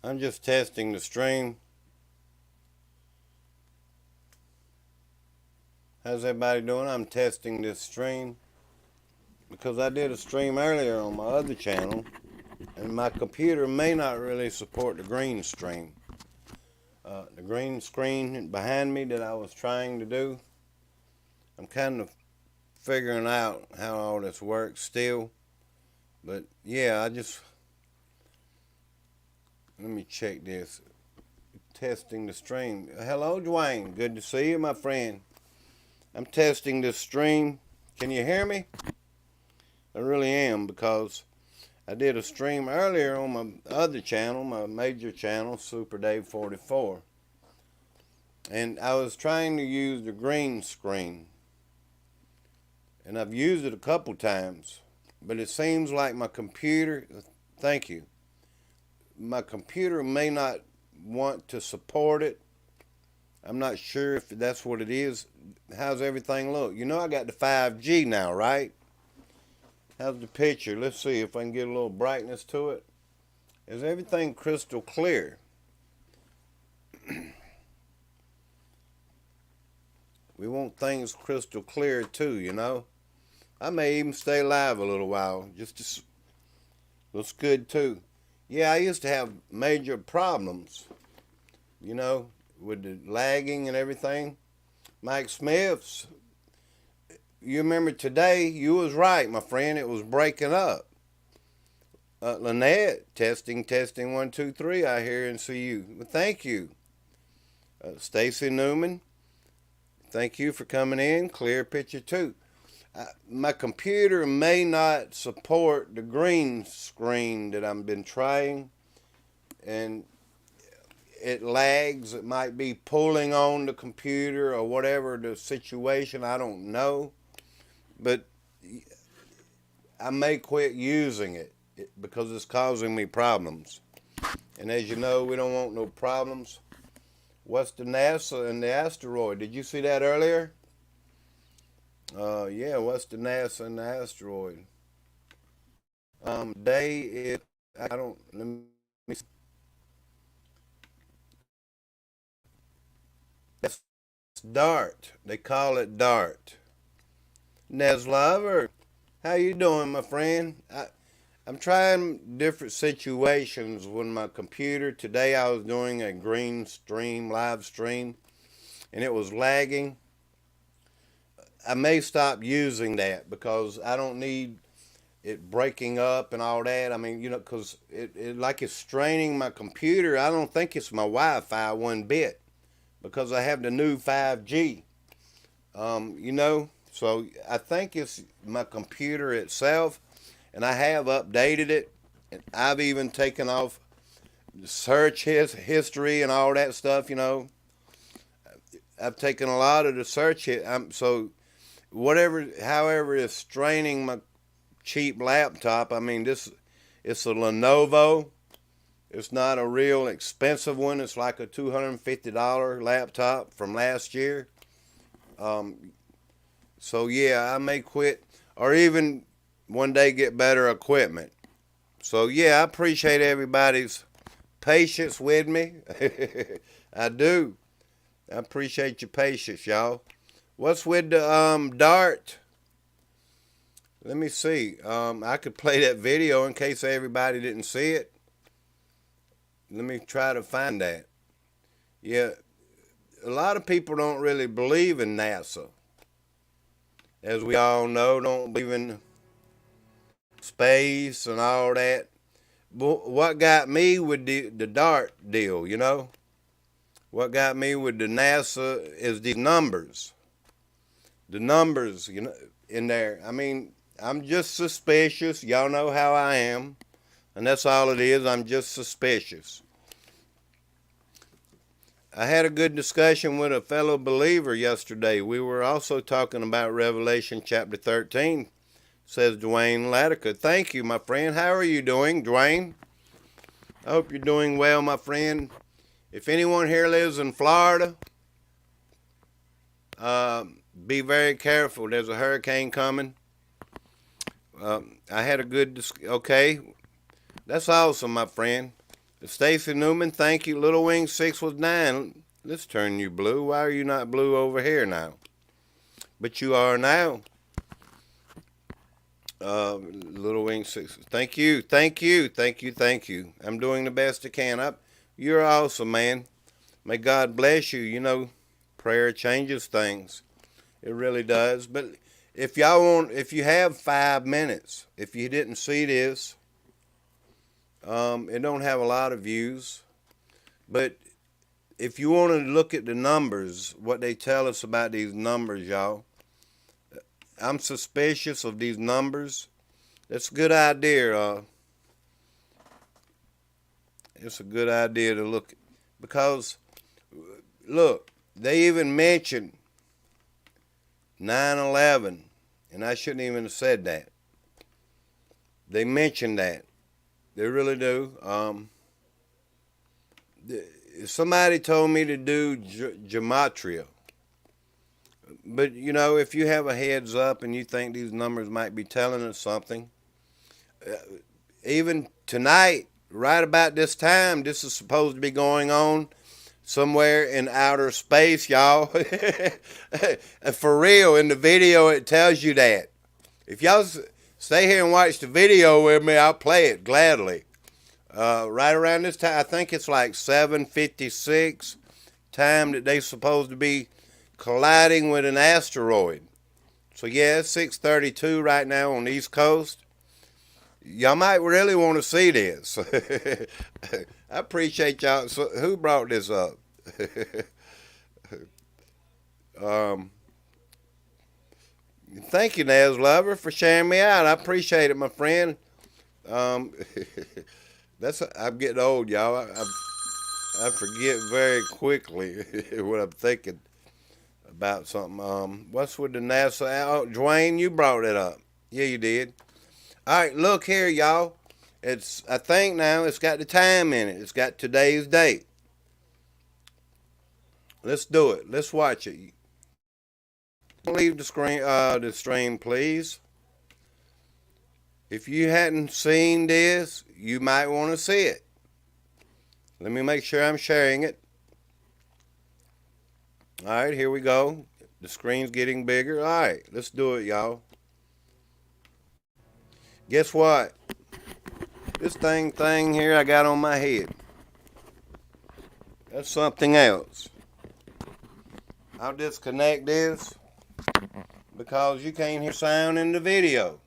I'm just testing the stream. How's everybody doing? I'm testing this stream because I did a stream earlier on my other channel and my computer may not really support the green stream. The green screen behind me that I was trying to do, I'm kind of figuring out how all this works still. But yeah, let me check this. Testing the stream. Hello, Dwayne. Good to see you, my friend. I'm testing this stream. Can you hear me? I really am, because I did a stream earlier on my other channel, my major channel, Super Dave 44. And I was trying to use the green screen. And I've used it a couple times. But it seems like my computer, thank you, my computer may not want to support it. I'm not sure if that's what it is. How's everything look? You know I got the 5G now, right? How's the picture? Let's see if I can get a little brightness to it. Is everything crystal clear? We want things crystal clear too, you know. I may even stay live a little while. Looks good too. Yeah, I used to have major problems, you know, with the lagging and everything. Mike Smith's, you remember today, you was right, my friend, it was breaking up. Lynette, testing, 1, 2, 3, I hear and see you. Well, thank you. Stacy Newman, thank you for coming in. Clear picture too. My computer may not support the green screen that I've been trying, and it lags. It might be pulling on the computer or whatever the situation, I don't know. But I may quit using it because it's causing me problems. And as you know, we don't want no problems. What's the NASA and the asteroid? Did you see that earlier? Yeah, what's the NASA and the asteroid? Day is, I don't, let me see. That's DART. They call it DART. Neslover, how you doing, my friend? I'm trying different situations with my computer. Today I was doing a green stream, live stream, and it was lagging. I may stop using that because I don't need it breaking up and all that. I mean, you know, because it like it's straining my computer. I don't think it's my Wi-Fi one bit because I have the new 5G. You know, so I think it's my computer itself, and I have updated it. And I've even taken off search history and all that stuff. You know, I've taken a lot of the search so whatever, however, is straining my cheap laptop. I mean, it's a Lenovo. It's not a real expensive one. It's like a $250 laptop from last year. So yeah, I may quit or even one day get better equipment. So yeah, I appreciate everybody's patience with me. I do. I appreciate your patience, y'all. What's with the DART? Let me see. I could play that video in case everybody didn't see it. Let me try to find that. Yeah, a lot of people don't really believe in NASA. As we all know, don't believe in space and all that. But what got me with the DART deal, you know? What got me with the NASA is the numbers. The numbers, you know, in there. I mean, I'm just suspicious. Y'all know how I am. And that's all it is. I'm just suspicious. I had a good discussion with a fellow believer yesterday. We were also talking about Revelation chapter 13, says Dwayne Latica. Thank you, my friend. How are you doing, Dwayne? I hope you're doing well, my friend. If anyone here lives in Florida, be very careful. There's a hurricane coming. I had a good okay. That's awesome, my friend. Stacy Newman, thank you. Little Wing 6 was 9. Let's turn you blue. Why are you not blue over here now? But you are now. Little Wing 6. Thank you. Thank you. Thank you. Thank you. I'm doing the best I can. You're awesome, man. May God bless you. You know, prayer changes things. It really does. But if you have 5 minutes, if you didn't see this, it don't have a lot of views. But if you want to look at the numbers, what they tell us about these numbers, y'all, I'm suspicious of these numbers. That's a good idea. It's a good idea to look, because, look, they even mentioned 9/11, and I shouldn't even have said that. They mentioned that. They really do. Somebody told me to do gematria. But, you know, if you have a heads up and you think these numbers might be telling us something, even tonight, right about this time, this is supposed to be going on somewhere in outer space, y'all. For real, in the video, it tells you that. If y'all stay here and watch the video with me, I'll play it gladly. Right around this time, I think it's like 7:56 time that they're supposed to be colliding with an asteroid. So yeah, it's 6:32 right now on the East Coast. Y'all might really want to see this. I appreciate y'all. So who brought this up? Thank you, Naz Lover, for sharing me out. I appreciate it, my friend. I'm getting old, y'all. I forget very quickly what I'm thinking about something. What's with the NASA? Oh, Dwayne, you brought it up. Yeah, you did. All right, look here, y'all. I think now it's got the time in it. It's got today's date. Let's do it. Let's watch it. Leave the stream, please. If you hadn't seen this, you might want to see it. Let me make sure I'm sharing it. All right, here we go. The screen's getting bigger. All right, let's do it, y'all. Guess what? This thing here I got on my head, that's something else. I'll disconnect this because you can't hear sound in the video.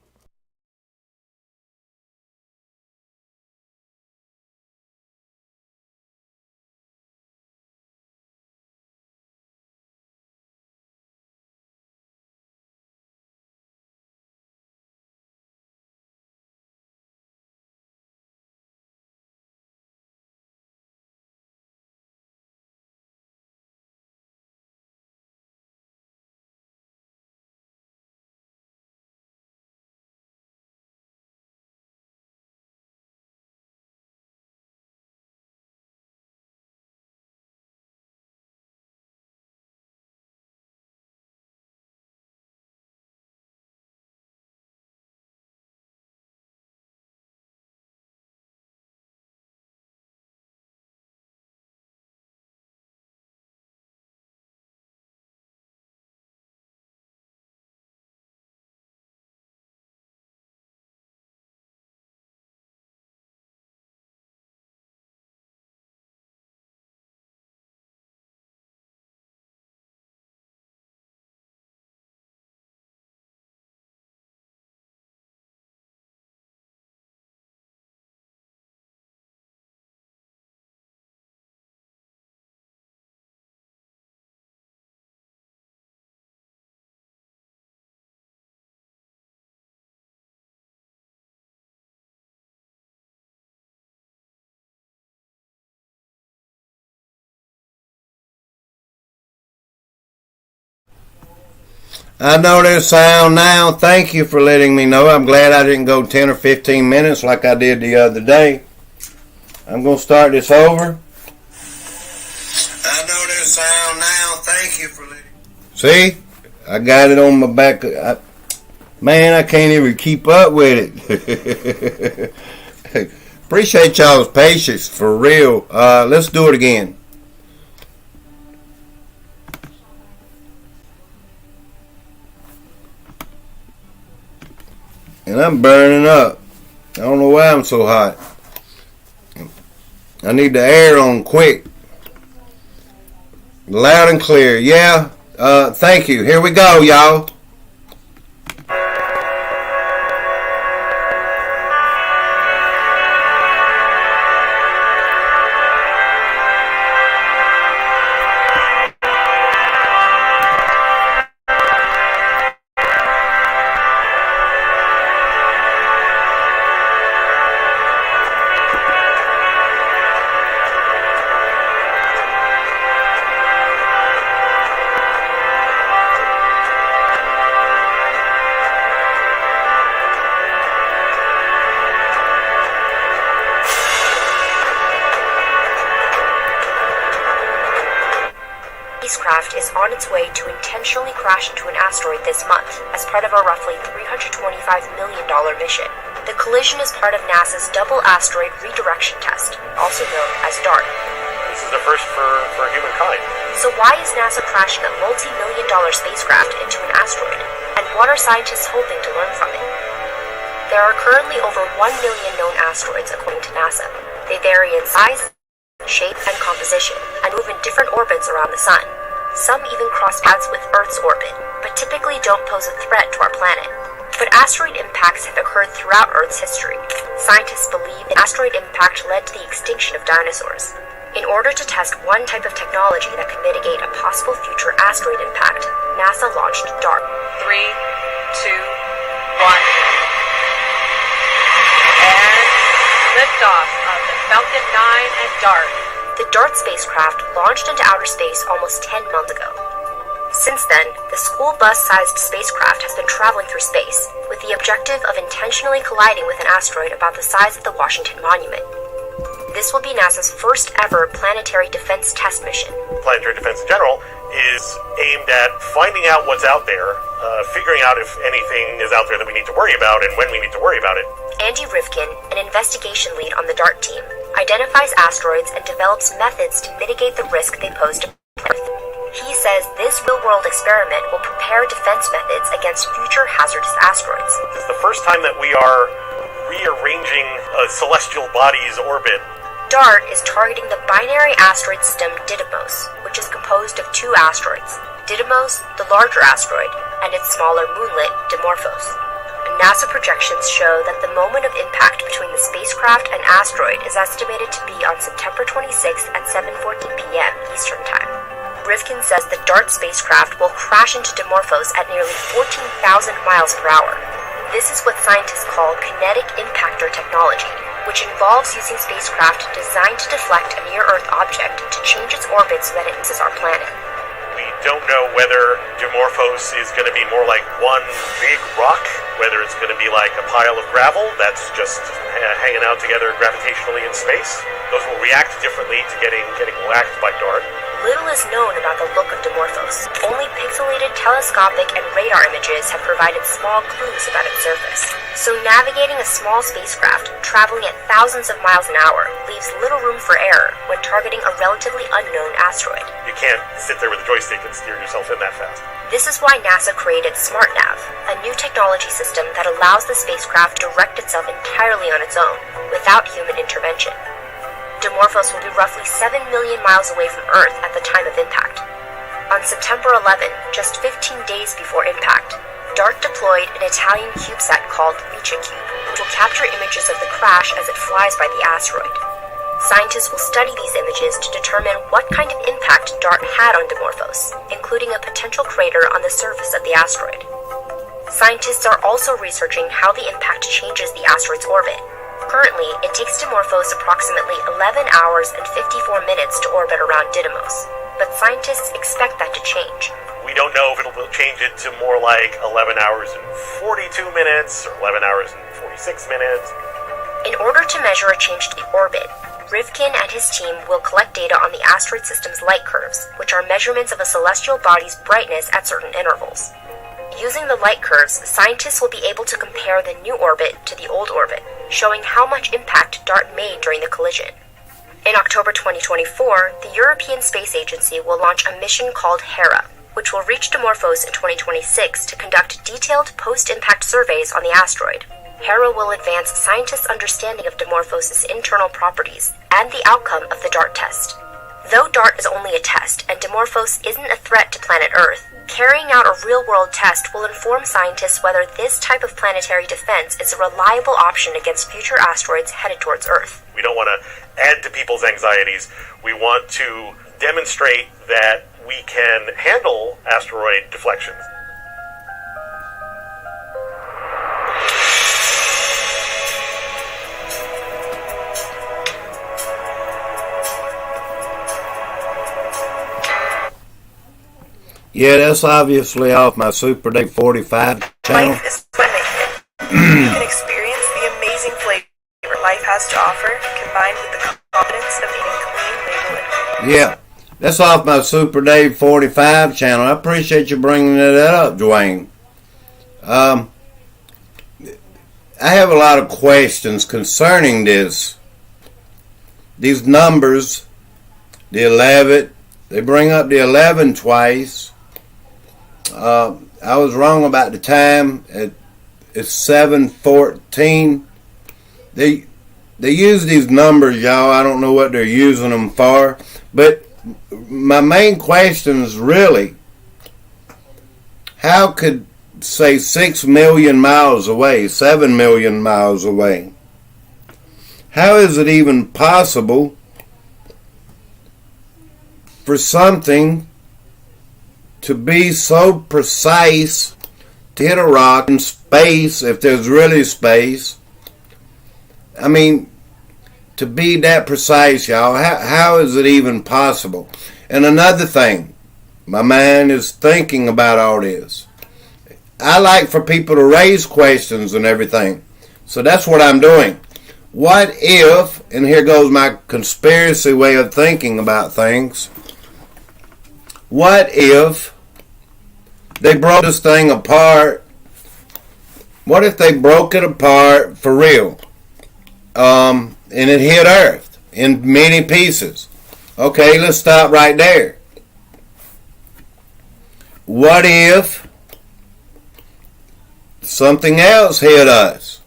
I know there's sound now. Thank you for letting me know. I'm glad I didn't go 10 or 15 minutes like I did the other day. I'm going to start this over. I know there's sound now. Thank you for letting me know. See? I got it on my back. Man, I can't even keep up with it. Appreciate y'all's patience, for real. Let's do it again. And I'm burning up. I don't know why I'm so hot. I need the air on quick. Loud and clear. Yeah. Thank you. Here we go, y'all. Spacecraft is on its way to intentionally crash into an asteroid this month as part of a roughly $325 million mission. The collision is part of NASA's Double Asteroid Redirection Test, also known as DART. This is the first for humankind. So why is NASA crashing a multi-million-dollar spacecraft into an asteroid? And what are scientists hoping to learn from it? There are currently over 1 million known asteroids according to NASA. They vary in size, shape, and composition, and move in different orbits around the Sun. Some even cross paths with Earth's orbit, but typically don't pose a threat to our planet. But asteroid impacts have occurred throughout Earth's history. Scientists believe an asteroid impact led to the extinction of dinosaurs. In order to test one type of technology that could mitigate a possible future asteroid impact, NASA launched DART. 3, 2, 1. And liftoff of the Falcon 9 and DART. The DART spacecraft launched into outer space almost 10 months ago. Since then, the school bus-sized spacecraft has been traveling through space, with the objective of intentionally colliding with an asteroid about the size of the Washington Monument. This will be NASA's first ever planetary defense test mission. Planetary defense in general is aimed at finding out what's out there, figuring out if anything is out there that we need to worry about and when we need to worry about it. Andy Rivkin, an investigation lead on the DART team, identifies asteroids and develops methods to mitigate the risk they pose to Earth. He says this real-world experiment will prepare defense methods against future hazardous asteroids. This is the first time that we are rearranging a celestial body's orbit. DART is targeting the binary asteroid system Didymos, which is composed of two asteroids, Didymos, the larger asteroid, and its smaller moonlet, Dimorphos. NASA projections show that the moment of impact between the spacecraft and asteroid is estimated to be on September 26th at 7:14 p.m. Eastern Time. Rivkin says the DART spacecraft will crash into Dimorphos at nearly 14,000 miles per hour. This is what scientists call kinetic impactor technology, which involves using spacecraft designed to deflect a near-Earth object to change its orbit so that it misses our planet. We don't know whether Dimorphos is going to be more like one big rock, whether it's going to be like a pile of gravel that's just hanging out together gravitationally in space. Those will react differently to getting whacked by DART. Little is known about the look of Dimorphos. Only pixelated telescopic and radar images have provided small clues about its surface. So navigating a small spacecraft, traveling at thousands of miles an hour, leaves little room for error when targeting a relatively unknown asteroid. You can't sit there with a joystick and steer yourself in that fast. This is why NASA created SmartNav, a new technology system that allows the spacecraft to direct itself entirely on its own, without human intervention. Dimorphos will be roughly 7 million miles away from Earth at the time of impact. On September 11, just 15 days before impact, DART deployed an Italian CubeSat called LiCiCube, which will capture images of the crash as it flies by the asteroid. Scientists will study these images to determine what kind of impact DART had on Dimorphos, including a potential crater on the surface of the asteroid. Scientists are also researching how the impact changes the asteroid's orbit. Currently, it takes Dimorphos approximately 11 hours and 54 minutes to orbit around Didymos, but scientists expect that to change. We don't know if it'll change it to more like 11 hours and 42 minutes or 11 hours and 46 minutes. In order to measure a change to the orbit, Rivkin and his team will collect data on the asteroid system's light curves, which are measurements of a celestial body's brightness at certain intervals. Using the light curves, scientists will be able to compare the new orbit to the old orbit. showing how much impact DART made during the collision. In October 2024, the European Space Agency will launch a mission called Hera, which will reach Dimorphos in 2026 to conduct detailed post-impact surveys on the asteroid. Hera will advance scientists' understanding of Dimorphos' internal properties and the outcome of the DART test. Though DART is only a test and Dimorphos isn't a threat to planet Earth, carrying out a real-world test will inform scientists whether this type of planetary defense is a reliable option against future asteroids headed towards Earth. We don't want to add to people's anxieties. We want to demonstrate that we can handle asteroid deflections. Yeah, that's obviously off my Super Day 45 channel. Life is limited. You can experience the amazing flavor life has to offer, combined with the confidence of eating clean, label, and Yeah, that's off my Super Day 45 channel. I appreciate you bringing that up, Dwayne. I have a lot of questions concerning this. These numbers, the 11, they bring up the 11 twice. I was wrong about the time. It's 7:14. They use these numbers, y'all. I don't know what they're using them for. But my main question is really, how could, say, 6 million miles away, 7 million miles away, how is it even possible for something to be so precise to hit a rock in space, if there's really space? I mean, to be that precise, y'all, how is it even possible? And another thing, my mind is thinking about all this. I like for people to raise questions and everything. So that's what I'm doing. What if, and here goes my conspiracy way of thinking about things, what if they broke this thing apart? What if they broke it apart for real? And it hit Earth in many pieces. Okay, let's stop right there. What if something else hit us?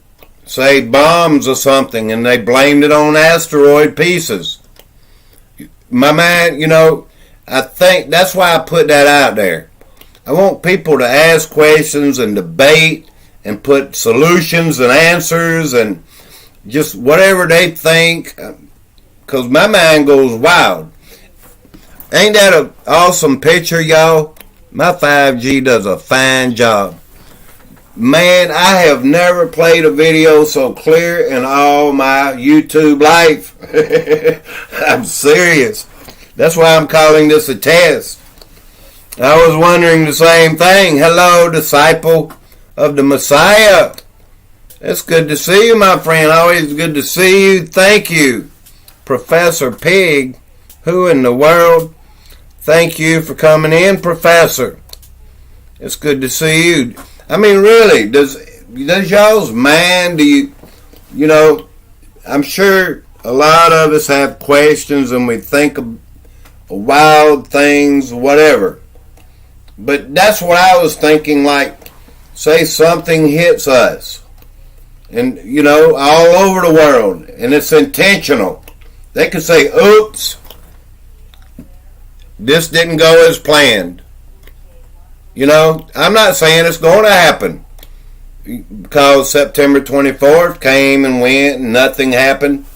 Say bombs or something, and they blamed it on asteroid pieces. My man, I think that's why I put that out there. I want people to ask questions and debate and put solutions and answers and just whatever they think, because my mind goes wild. Ain't that an awesome picture, y'all? My 5G does a fine job. Man, I have never played a video so clear in all my YouTube life. I'm serious. That's why I'm calling this a test. I was wondering the same thing. Hello, disciple of the Messiah. It's good to see you, my friend. Always good to see you. Thank you, Professor Pig. Who in the world? Thank you for coming in, Professor. It's good to see you. I mean, really, does y'all's mind, I'm sure a lot of us have questions and we think of wild things, whatever. But that's what I was thinking, like, say something hits us. And, all over the world. And it's intentional. They could say, oops, this didn't go as planned. I'm not saying it's going to happen. Because September 24th came and went and nothing happened.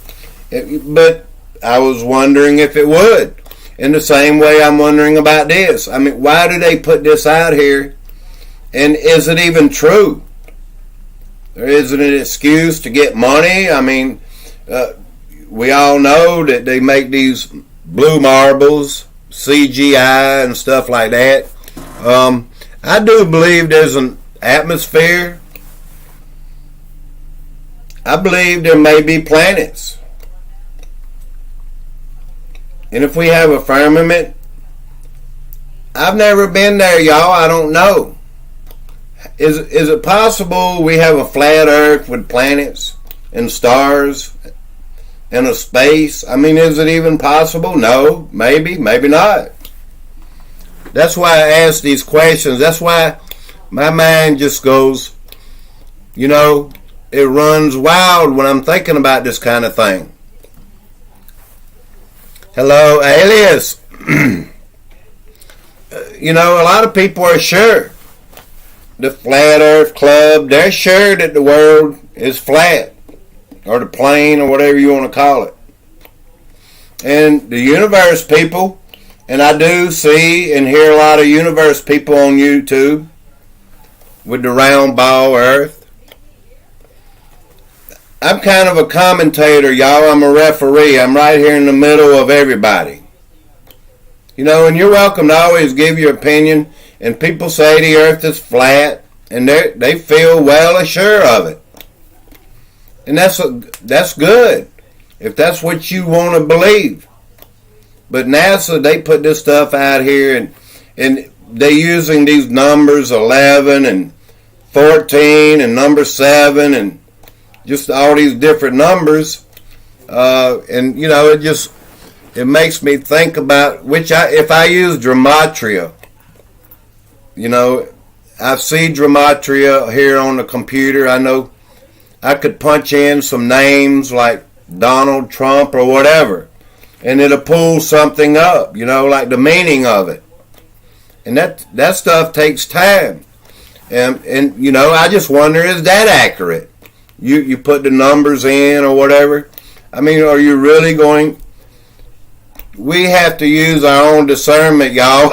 But I was wondering if it would. In the same way I'm wondering about this. I mean, why do they put this out here? And is it even true? Or is it an excuse to get money? I mean, we all know that they make these blue marbles, CGI and stuff like that. I do believe there's an atmosphere. I believe there may be planets. And if we have a firmament, I've never been there, y'all. I don't know. Is it possible we have a flat Earth with planets? and stars and a space? I mean, is it even possible? No, maybe, maybe not. That's why I ask these questions. That's why my mind just goes, you know, it runs wild when I'm thinking about this kind of thing. Hello, Alias. You know, a lot of people are sure. The Flat Earth Club, they're sure that the world is flat, or the plane, or whatever you want to call it. And the universe people, and I do see and hear a lot of universe people on YouTube with the round ball earth. I'm kind of a commentator, y'all. I'm a referee. I'm right here in the middle of everybody. You know, and you're welcome to always give your opinion. And people say the earth is flat, and they feel well assured of it. And that's good, if that's what you want to believe. But NASA, they put this stuff out here, and they're using these numbers 11 and 14 and number 7 and just all these different numbers. And, you know, it makes me think about, if I use Gematria, you know, I see Gematria here on the computer. I know I could punch in some names like Donald Trump or whatever, and it'll pull something up, you know, like the meaning of it. And that stuff takes time. And you know, I just wonder, is that accurate? You put the numbers in or whatever. I mean, are you really going... We have to use our own discernment, y'all.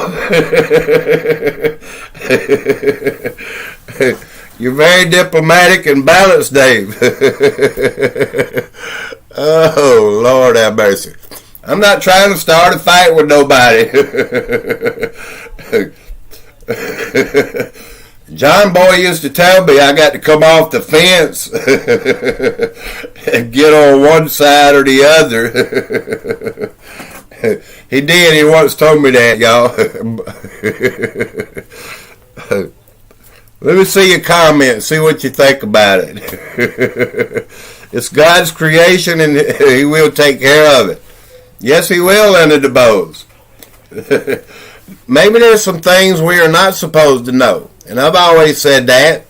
You're very diplomatic and balanced, Dave. Oh, Lord have mercy. I'm not trying to start a fight with nobody. John Boy used to tell me I got to come off the fence and get on one side or the other. He did. He once told me that, y'all. Let me see your comment. See what you think about it. It's God's creation, and He will take care of it. Yes, He will, Leonard DeBose. Maybe there's some things we are not supposed to know. And I've always said that.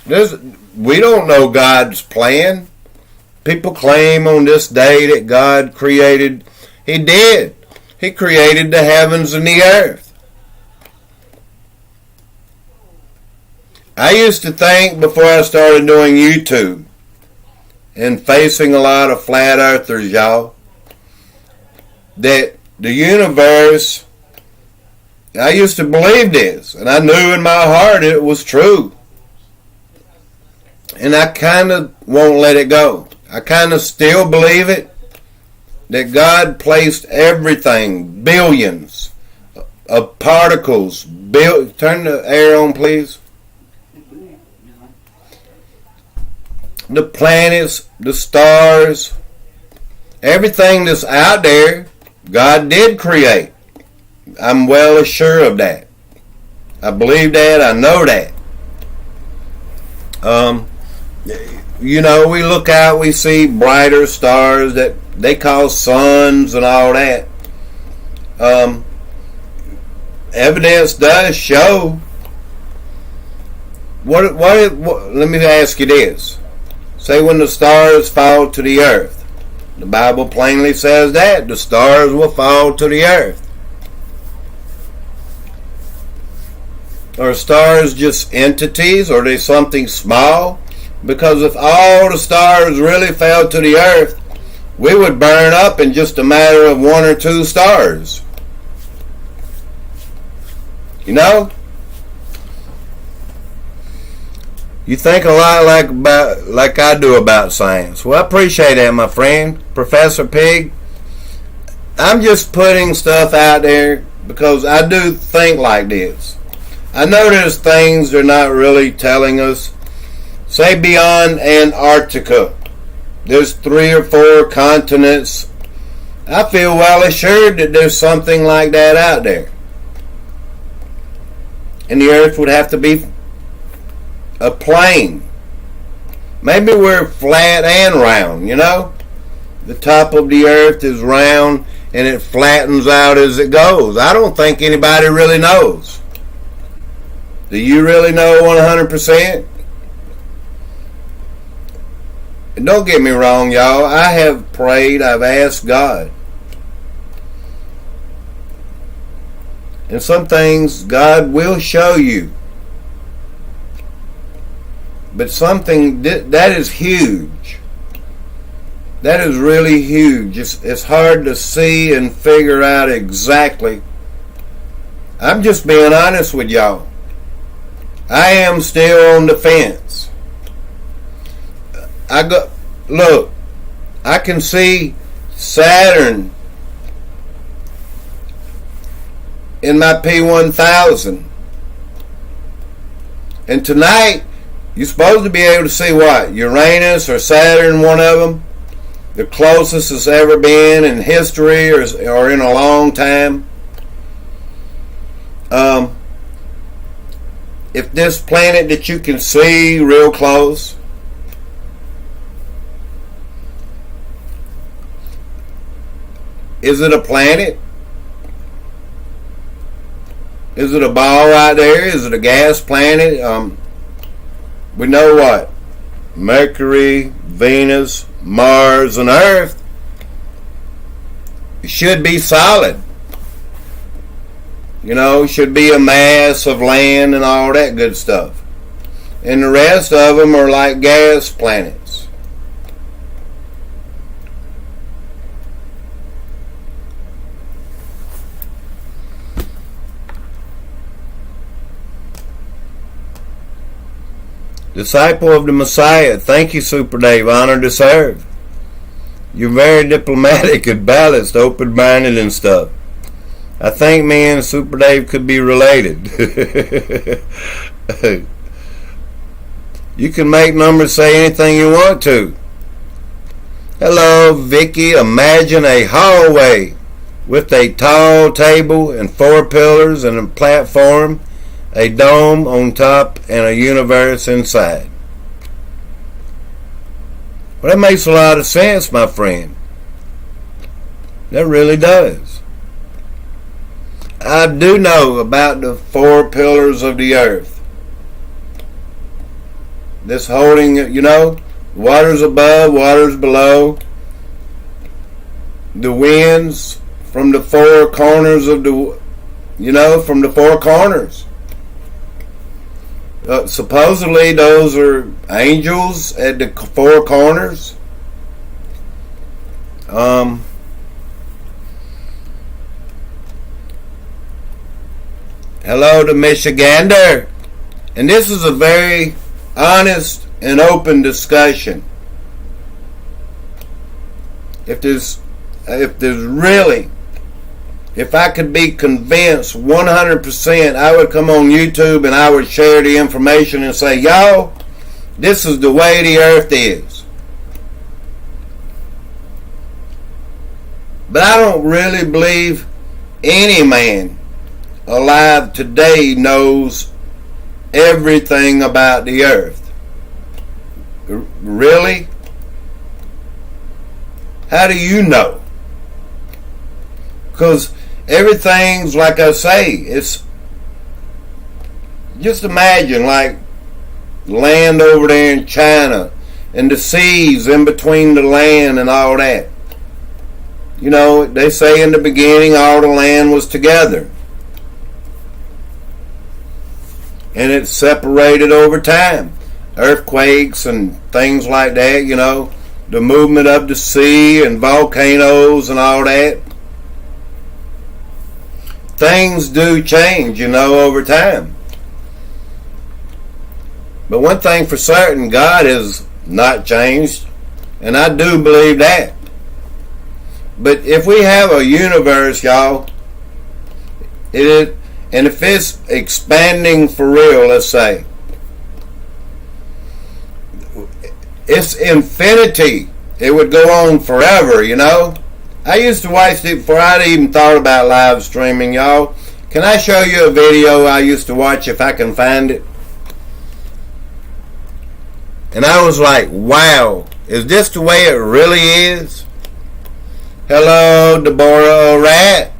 We don't know God's plan. People claim on this day that God created... He did. He created the heavens and the earth. I used to think before I started doing YouTube and facing a lot of flat earthers, y'all, that the universe, I used to believe this, and I knew in my heart it was true. And I kind of won't let it go. I kind of still believe it. That God placed everything, billions of particles. Turn the air on, please. The planets, the stars, everything that's out there, God did create. I'm well assured of that. I believe that. I know that. You know, we look out, we see brighter stars that they call suns and all that. Evidence does show. What? Let me ask you this. Say when the stars fall to the earth. The Bible plainly says that. The stars will fall to the earth. Are stars just entities? Or are they something small? Because if all the stars really fell to the earth, we would burn up in just a matter of 1 or 2 stars. You know? You think a lot like I do about science. Well, I appreciate that, my friend, Professor Pig. I'm just putting stuff out there because I do think like this. I know there's things they're not really telling us. Say beyond Antarctica. There's 3 or 4 continents. I feel well assured that there's something like that out there. And the earth would have to be a plane. Maybe we're flat and round, you know? The top of the earth is round and it flattens out as it goes. I don't think anybody really knows. Do you really know 100%? And don't get me wrong, y'all. I have prayed, I've asked God. And some things God will show you. But something that is huge. That is really huge. It's hard to see and figure out exactly. I'm just being honest with y'all. I am still on the fence. Look, I can see Saturn in my P1000. And tonight, you're supposed to be able to see what? Uranus or Saturn, one of them. The closest it's ever been in history or in a long time. If this planet that you can see real close, is it a planet? Is it a ball right there? Is it a gas planet? We know what? Mercury, Venus, Mars, and Earth should be solid. You know, should be a mass of land and all that good stuff. And the rest of them are like gas planets. Disciple of the Messiah, thank you, Super Dave. Honor to serve. You're very diplomatic and balanced, open-minded and stuff. I think me and Super Dave could be related. You can make numbers say anything you want to. Hello, Vicky. Imagine a hallway with a tall table and 4 pillars and a platform, a dome on top, and a universe inside. Well, that makes a lot of sense, my friend. That really does. I do know about the 4 pillars of the earth. This holding, you know, water's above, water's below. The winds from the 4 corners of the, you know, from the 4 corners. Supposedly those are angels at the 4 corners. Hello to Michigander. And this is a very honest and open discussion. If I could be convinced 100%, I would come on YouTube and I would share the information and say, y'all, this is the way the earth is. But I don't really believe any man alive today knows everything about the earth. Really? How do you know? Because everything's, like I say, it's just imagine like land over there in China and the seas in between the land and all that. You know, they say in the beginning all the land was together. And it's separated over time. Earthquakes and things like that, you know, the movement of the sea and volcanoes and all that. Things do change, you know, over time. But one thing for certain, God has not changed. And I do believe that. But if we have a universe, y'all, and if it's expanding for real, let's say, it's infinity. It would go on forever, you know. I used to watch it before I'd even thought about live streaming, y'all. Can I show you a video I used to watch if I can find it? And I was like, wow, is this the way it really is? Hello, Deborah Rat.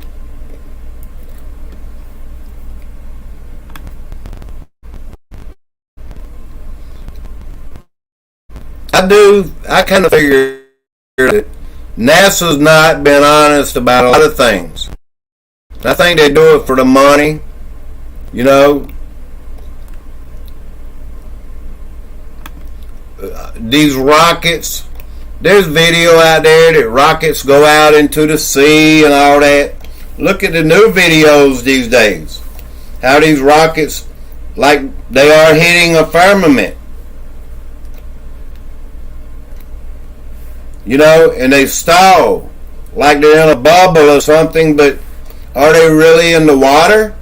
I kind of figure that NASA's not been honest about a lot of things. I think they do it for the money, you know. These rockets, there's video out there that rockets go out into the sea and all that. Look at the new videos these days. How these rockets, like they are hitting a firmament. You know, and they stall like they're in a bubble or something, but are they really in the water?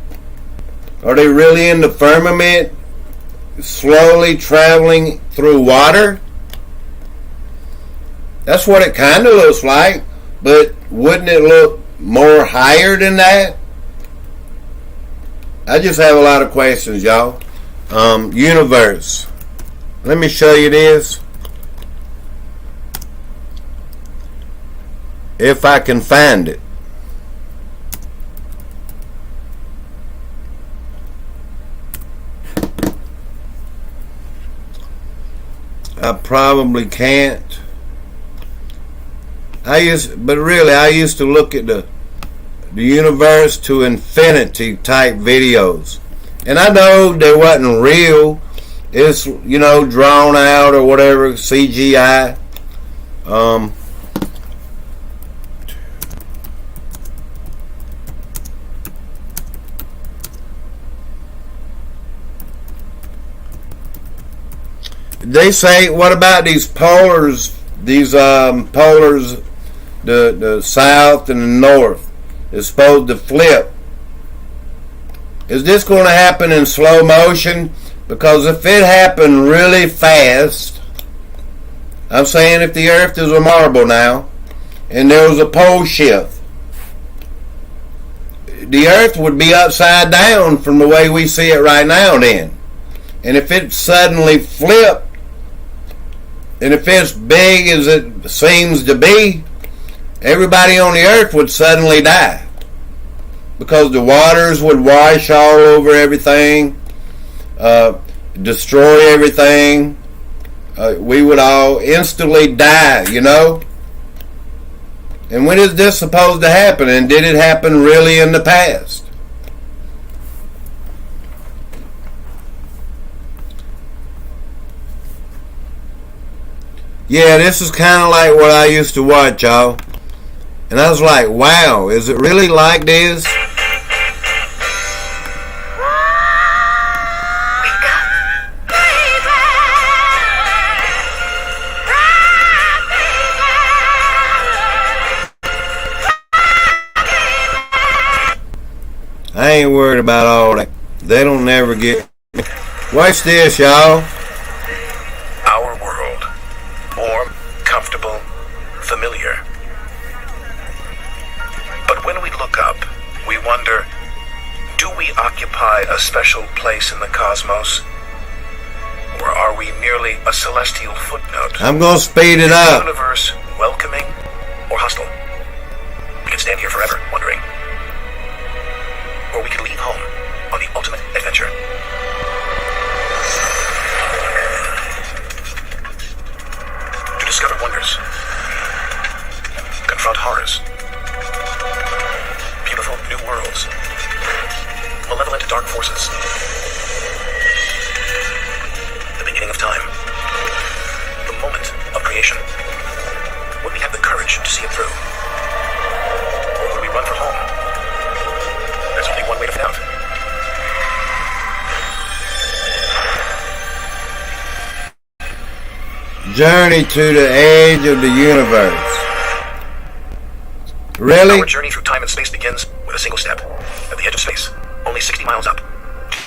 Are they really in the firmament, slowly traveling through water? That's what it kind of looks like, but wouldn't it look more higher than that? I just have a lot of questions, y'all. Universe. Let me show you this. If I can find it. I probably can't. I used to look at the universe to infinity type videos. And I know they wasn't real. It's, you know, drawn out or whatever, CGI. They say, what about these polars? These polars, the south and the north, is supposed to flip. Is this going to happen in slow motion? Because if it happened really fast, I'm saying if the earth is a marble now, and there was a pole shift, the earth would be upside down from the way we see it right now then. And if it suddenly flipped, and if it's big as it seems to be, everybody on the earth would suddenly die. Because the waters would wash all over everything, destroy everything. We would all instantly die, you know? And when is this supposed to happen? And did it happen really in the past? Yeah, this is kind of like what I used to watch, y'all. And I was like, wow, is it really like this? I ain't worried about all that. They don't never get me. Watch this, y'all. Our world. Warm, comfortable, familiar. But when we look up, we wonder, do we occupy a special place in the cosmos? Or are we merely a celestial footnote? I'm going to speed it up. Is the universe welcoming or hostile? We could stand here forever wondering. Or we could leave home on the ultimate adventure. To discover wonders. Confront horrors. Beautiful new worlds. Malevolent dark forces. The beginning of time. The moment of creation. Would we have the courage to see it through? Or would we run for home? There's only one way to find out. Journey to the edge of the universe. Really? Our journey through time and space begins with a single step. At the edge of space, only 60 miles up.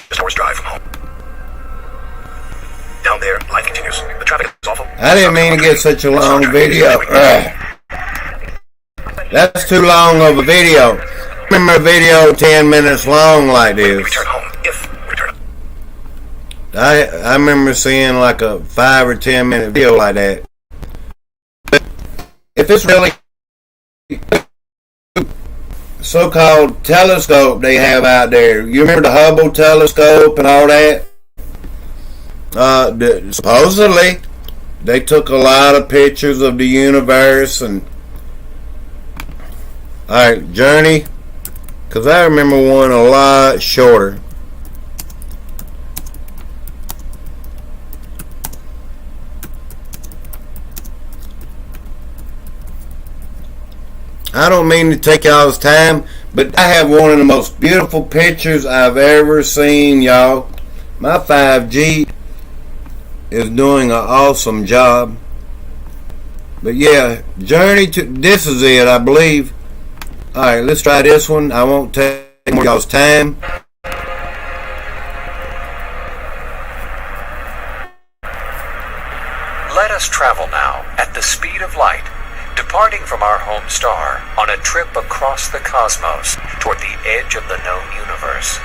Just an hour's drive from home. Down there, life continues. The traffic is awful. I didn't mean to get such a long video. That's too long of a video. Remember a video 10 minutes long like We this. return home, if we return. I remember seeing like a 5 or 10 minute video like that. But if it's really so-called telescope they have out there, you remember the Hubble telescope and all that? Supposedly they took a lot of pictures of the universe and alright, Journey, because I remember one a lot shorter. I don't mean to take y'all's time, but I have one of the most beautiful pictures I've ever seen, y'all. My 5G is doing an awesome job. But yeah, Journey to, this is it, I believe. Alright, let's try this one. I won't take more of y'all's time. Let us travel now at the speed of light, departing from our home star on a trip across the cosmos toward the edge of the known universe.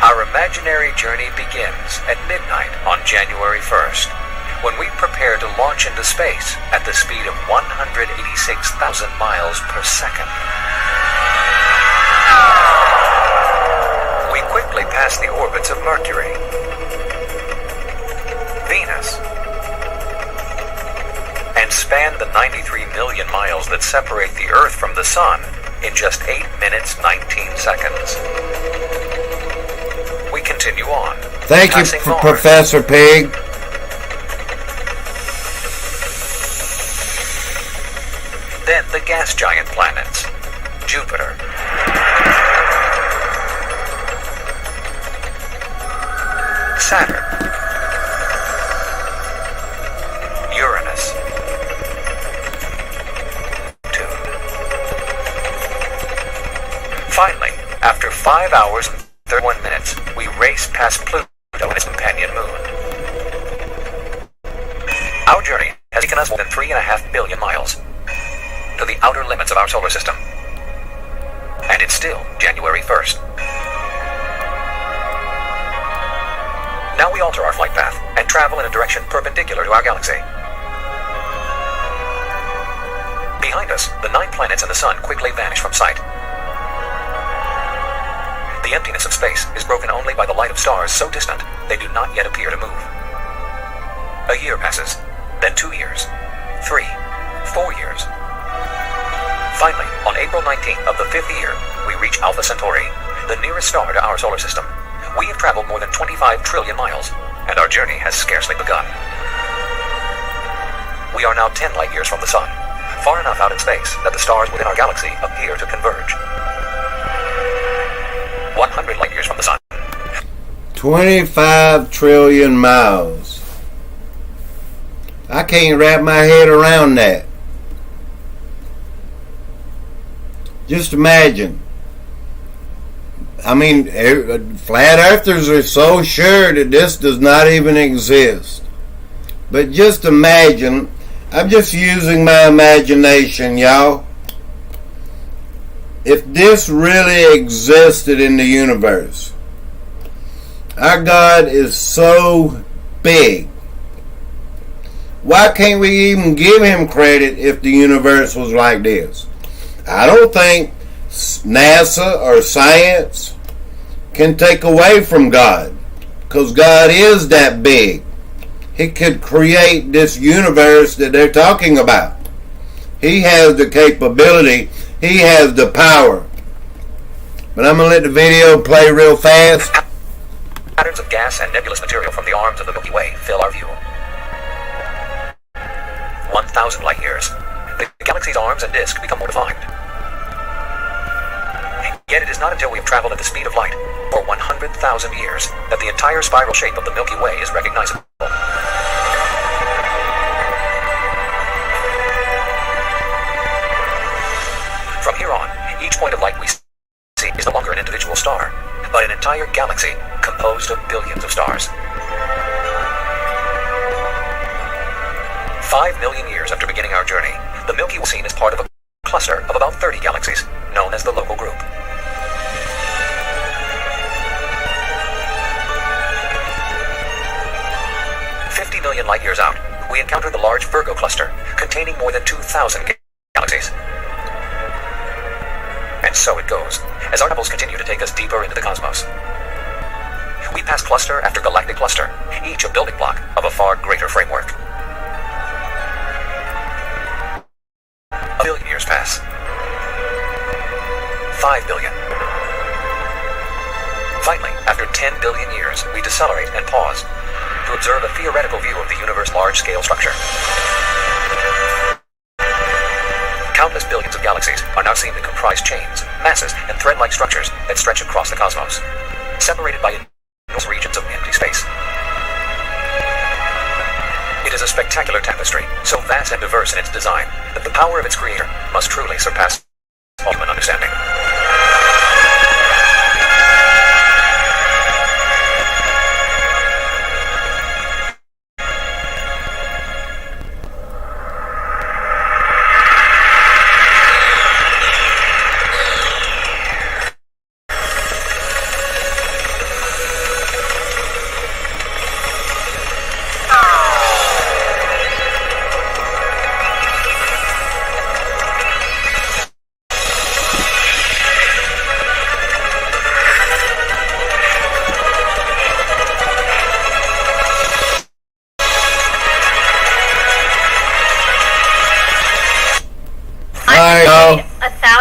Our imaginary journey begins at midnight on January 1st, when we prepare to launch into space at the speed of 186,000 miles per second. We quickly pass the orbits of Mercury, Venus, and span the 93 million miles that separate the Earth from the Sun in just 8 minutes, 19 seconds. We continue on. Thank you, Professor Pig. Then the gas giant planets, Jupiter, Saturn, Uranus, Neptune. Finally, after 5 hours and 31 minutes, we race past Pluto and its companion moon. Our journey has taken us more than 3.5 billion miles to the outer limits of our solar system. And it's still January 1st. Now we alter our flight path and travel in a direction perpendicular to our galaxy. Behind us, the 9 planets and the Sun quickly vanish from sight. The emptiness of space is broken only by the light of stars so distant they do not yet appear to move. A year passes, then 2 years, 3, 4 years. Finally, on April 19th of the 5th year, we reach Alpha Centauri, the nearest star to our solar system. We have traveled more than 25 trillion miles, and our journey has scarcely begun. We are now 10 light years from the Sun, far enough out in space that the stars within our galaxy appear to converge. 100 light years from the Sun. 25 trillion miles. I can't wrap my head around that. Just imagine. I mean, flat earthers are so sure that this does not even exist. But just imagine, I'm just using my imagination, y'all. If this really existed in the universe, our God is so big. Why can't we even give him credit if the universe was like this? I don't think NASA or science can take away from God, because God is that big. He could create this universe that they're talking about. He has the capability. He has the power. But I'm going to let the video play real fast. Patterns of gas and nebulous material from the arms of the Milky Way fill our view. 1,000 light years. The galaxy's arms and disk become more defined. Yet it is not until we have traveled at the speed of light for 100,000 years that the entire spiral shape of the Milky Way is recognizable. From here on, each point of light we see is no longer an individual star, but an entire galaxy composed of billions of stars. 5 million years after beginning our journey, the Milky Way is seen as part of a cluster of about 30 galaxies, known as the Local Group. billion light years out, we encounter the large Virgo cluster, containing more than 2,000 galaxies. And so it goes, as our travels continue to take us deeper into the cosmos. We pass cluster after galactic cluster, each a building block of a far greater framework. A billion years pass. 5 billion. Finally, after 10 billion years, we decelerate and pause to observe a theoretical view of the universe's large-scale structure. Countless billions of galaxies are now seen to comprise chains, masses, and thread-like structures that stretch across the cosmos, separated by enormous regions of empty space. It is a spectacular tapestry, so vast and diverse in its design that the power of its creator must truly surpass all human understanding.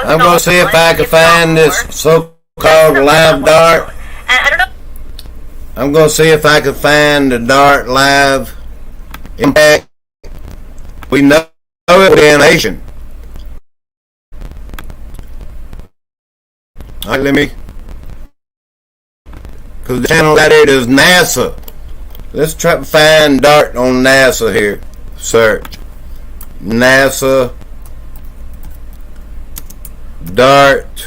I'm going to see if I can find this so-called live dart. I don't know. I'm going to see if I can find the dart live impact. We know it with animation. Alright, let me. Because the channel out here is NASA. Let's try to find dart on NASA here. Search. NASA. Dart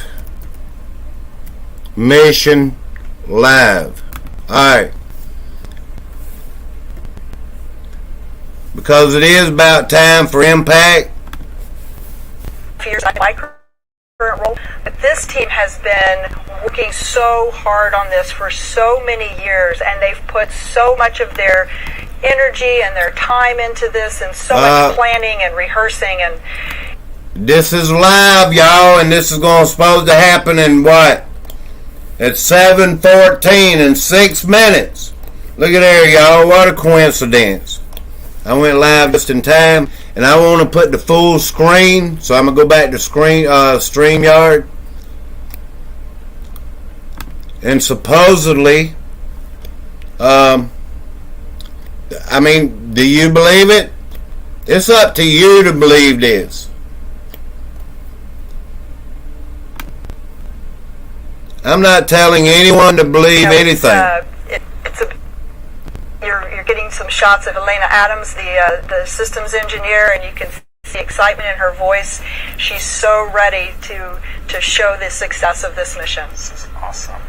mission live. Alright. Because it is about time for impact. Years my current role, but this team has been working so hard on this for so many years, and they've put so much of their energy and their time into this, and so much planning and rehearsing. And this is live, y'all, and this is supposed to happen in what? At 7:14 in 6 minutes. Look at there, y'all. What a coincidence. I went live just in time, and I want to put the full screen, so I'm going to go back to StreamYard. And supposedly, I mean, do you believe it? It's up to you to believe this. I'm not telling anyone to believe anything. You're getting some shots of Elena Adams, the systems engineer, and you can see excitement in her voice. She's so ready to show the success of this mission. This is awesome.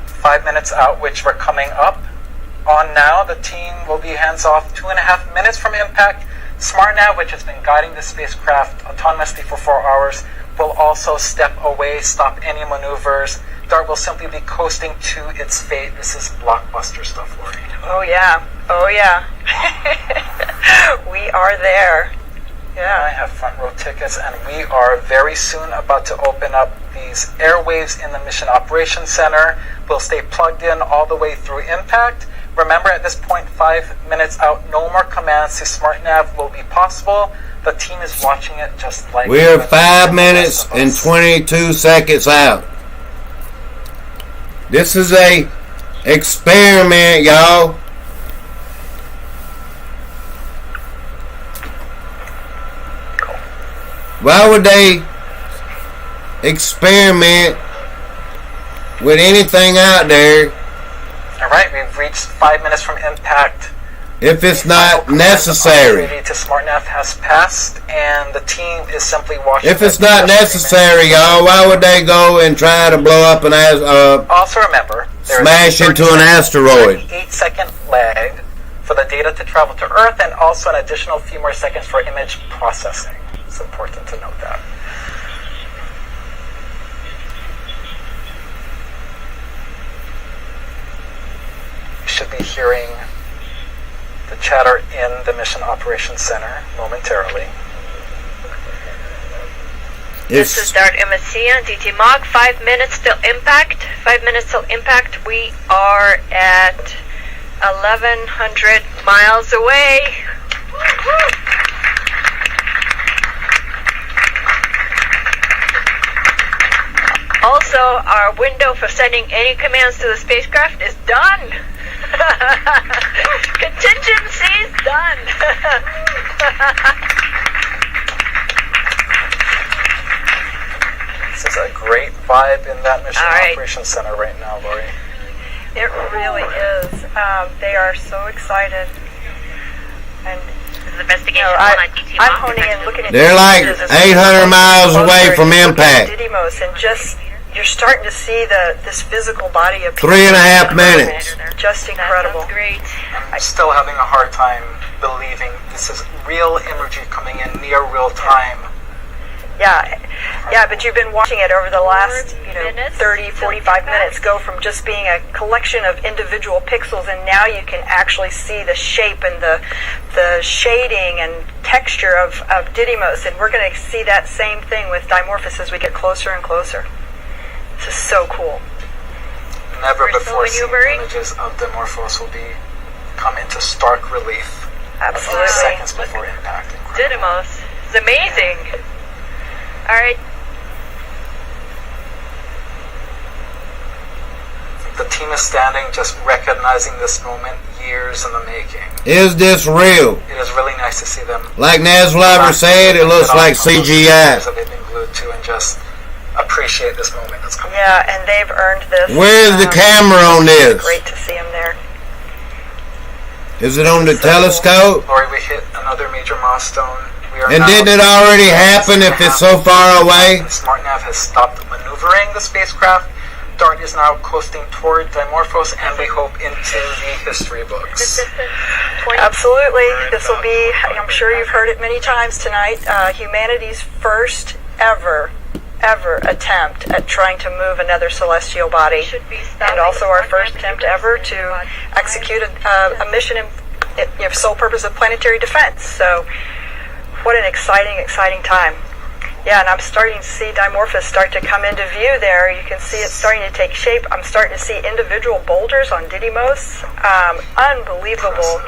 5 minutes out, which we're coming up on now. The team will be hands off 2.5 minutes from impact. SmartNav, which has been guiding the spacecraft autonomously for 4 hours, will also step away, stop any maneuvers. DART will simply be coasting to its fate. This is blockbuster stuff, Lori. Oh yeah, oh yeah. We are there. Yeah. I have front row tickets, and we are very soon about to open up these airwaves in the Mission Operations Center. We'll stay plugged in all the way through impact. Remember, at this point, 5 minutes out, no more commands to SmartNav will be possible. The team is watching it just like... We're 5 minutes and 22 seconds out. This is a experiment, y'all. Why would they experiment with anything out there? Alright, we've reached 5 minutes from impact. If it's not necessary. To SmartNav has passed, and the team is simply watching. If it's not necessary, y'all, why would they go and try to blow up an also remember, smash into an asteroid? 8-second lag for the data to travel to Earth, and also an additional few more seconds for image processing. It's important to note that. You should be hearing the chatter in the Mission Operations Center momentarily. This is Dart MSC on DT Mach. 5 minutes till impact. 5 minutes till impact. We are at 1,100 miles away. Also, our window for sending any commands to the spacecraft is done. Contingency is done. This is a great vibe in that Mission All right. Operations Center right now, Lori. It really is. They are so excited. And This is investigation I'm on DT I'm Mach. honing in, looking at They're like images as 800 we miles get away closer from and looking at impact. Didymos, and just you're starting to see this physical body of 3.5 minutes. Just incredible. Sounds great. I'm still having a hard time believing this is real imagery coming in near real time. Yeah, but you've been watching it over the last, minutes 30, 45 minutes go from just being a collection of individual pixels, and now you can actually see the shape and the shading and texture of Didymos, and we're going to see that same thing with Dimorphos as we get closer and closer. This is so cool. Never We're before still seen maneuvering. images of Dimorphos will come into stark relief Absolutely. seconds before impact. Didymos. It's amazing. All right. The team is standing, just recognizing this moment, years in the making. Is this real? It is really nice to see them. Like Naslover said, it looks like CGI. That they've been glued to, and just appreciate this moment that's coming. Yeah, and they've earned this. Where's the camera on this? Great to see them there. Is it on the telescope? Lori, we hit another major milestone. We are And now didn't it already happen if it's so far away? SmartNav has stopped maneuvering the spacecraft. Dart is now coasting toward Dimorphos, and we hope into the history books. Absolutely. This will be, I'm sure you've heard it many times tonight, humanity's first ever attempt at trying to move another celestial body, and also our first attempt ever to execute a mission in sole purpose of planetary defense. So what an exciting time. Yeah, and I'm starting to see Dimorphos start to come into view there. You can see it starting to take shape. I'm starting to see individual boulders on Didymos. Unbelievable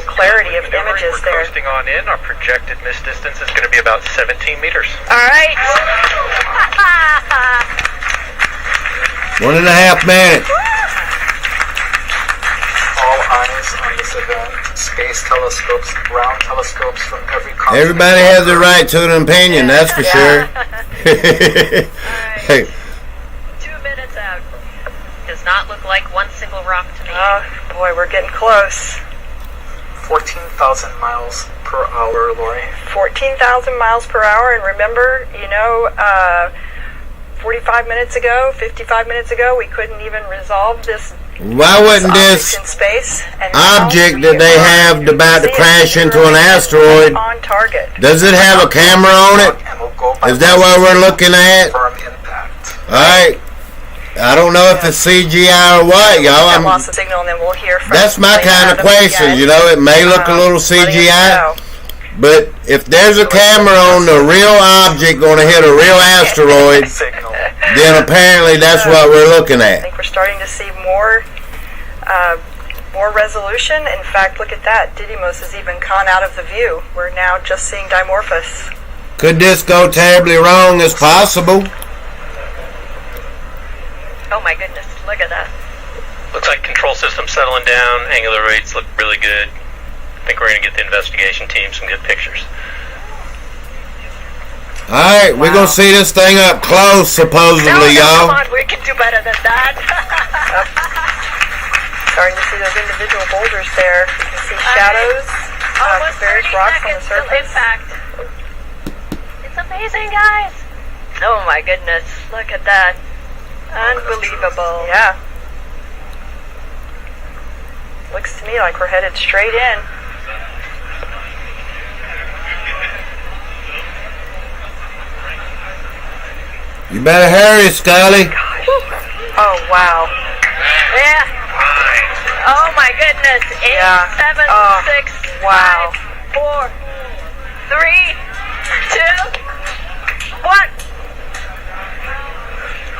clarity of images there. We're coasting on in. Our projected miss distance is going to be about 17 meters. All right. 1.5 minutes. All eyes on this event. Space telescopes, ground telescopes from every continent. Everybody has a right to an opinion, that's for sure. Hey, 2 minutes out. Does not look like one single rock to me. Oh, boy, we're getting close. 14,000 miles per hour, Lori. 14,000 miles per hour, and remember, 45 minutes ago, 55 minutes ago, we couldn't even resolve this why wouldn't this object in space, and now object we that they are have about to seeing crash it into an asteroid, on target? does it have a camera on it? And we'll go by Is that what we're looking at? firm impact. Alright. I don't know if it's CGI or what, y'all. That loss of signal, and then we'll hear from That's my kind of question, It may look a little CGI, but if there's a camera on the real object going to hit a real asteroid, Signal. then apparently that's what we're looking I at. think we're starting to see more resolution. In fact, look at that. Didymos has even gone out of the view. We're now just seeing Dimorphos. Could this go terribly wrong as possible? Oh my goodness, look at that. Looks like control system settling down. Angular rates look really good. I think we're going to get the investigation team some good pictures. Alright, we're going to see this thing up close, supposedly, Come y'all. on, we can do better than that. Starting to see those individual boulders there. You can see shadows Almost of various 30 rocks on the seconds till surface. impact. It's amazing, guys. Oh my goodness, look at that. Unbelievable. Yeah. Looks to me like we're headed straight in. You better hurry, Scully. Oh, wow. Yeah. Oh my goodness. 8, Yeah. 7, Oh, 6, wow. 5, 4, 3, 2, 1.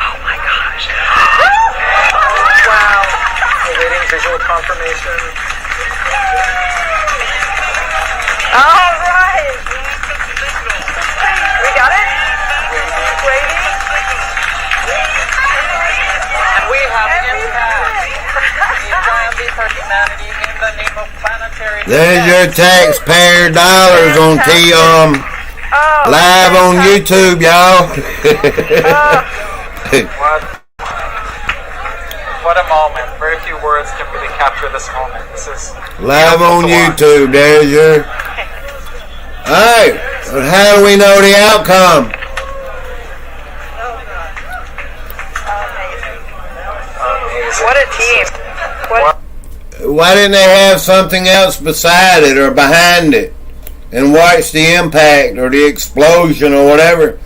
Oh my gosh. Wow. Awaiting visual confirmation. All right. We got it? Wavy? And we have impact. The Zombie for Humanity in the name of planetary There's your defense. taxpayer dollars on Oh, live on YouTube, y'all. What a moment. Very few words can really capture this moment. This is Live on beautiful to watch. YouTube. There's your. Alright, how do we know the outcome? Amazing. what a team. What? Why didn't they have something else beside it or behind it and watch the impact or the explosion or whatever?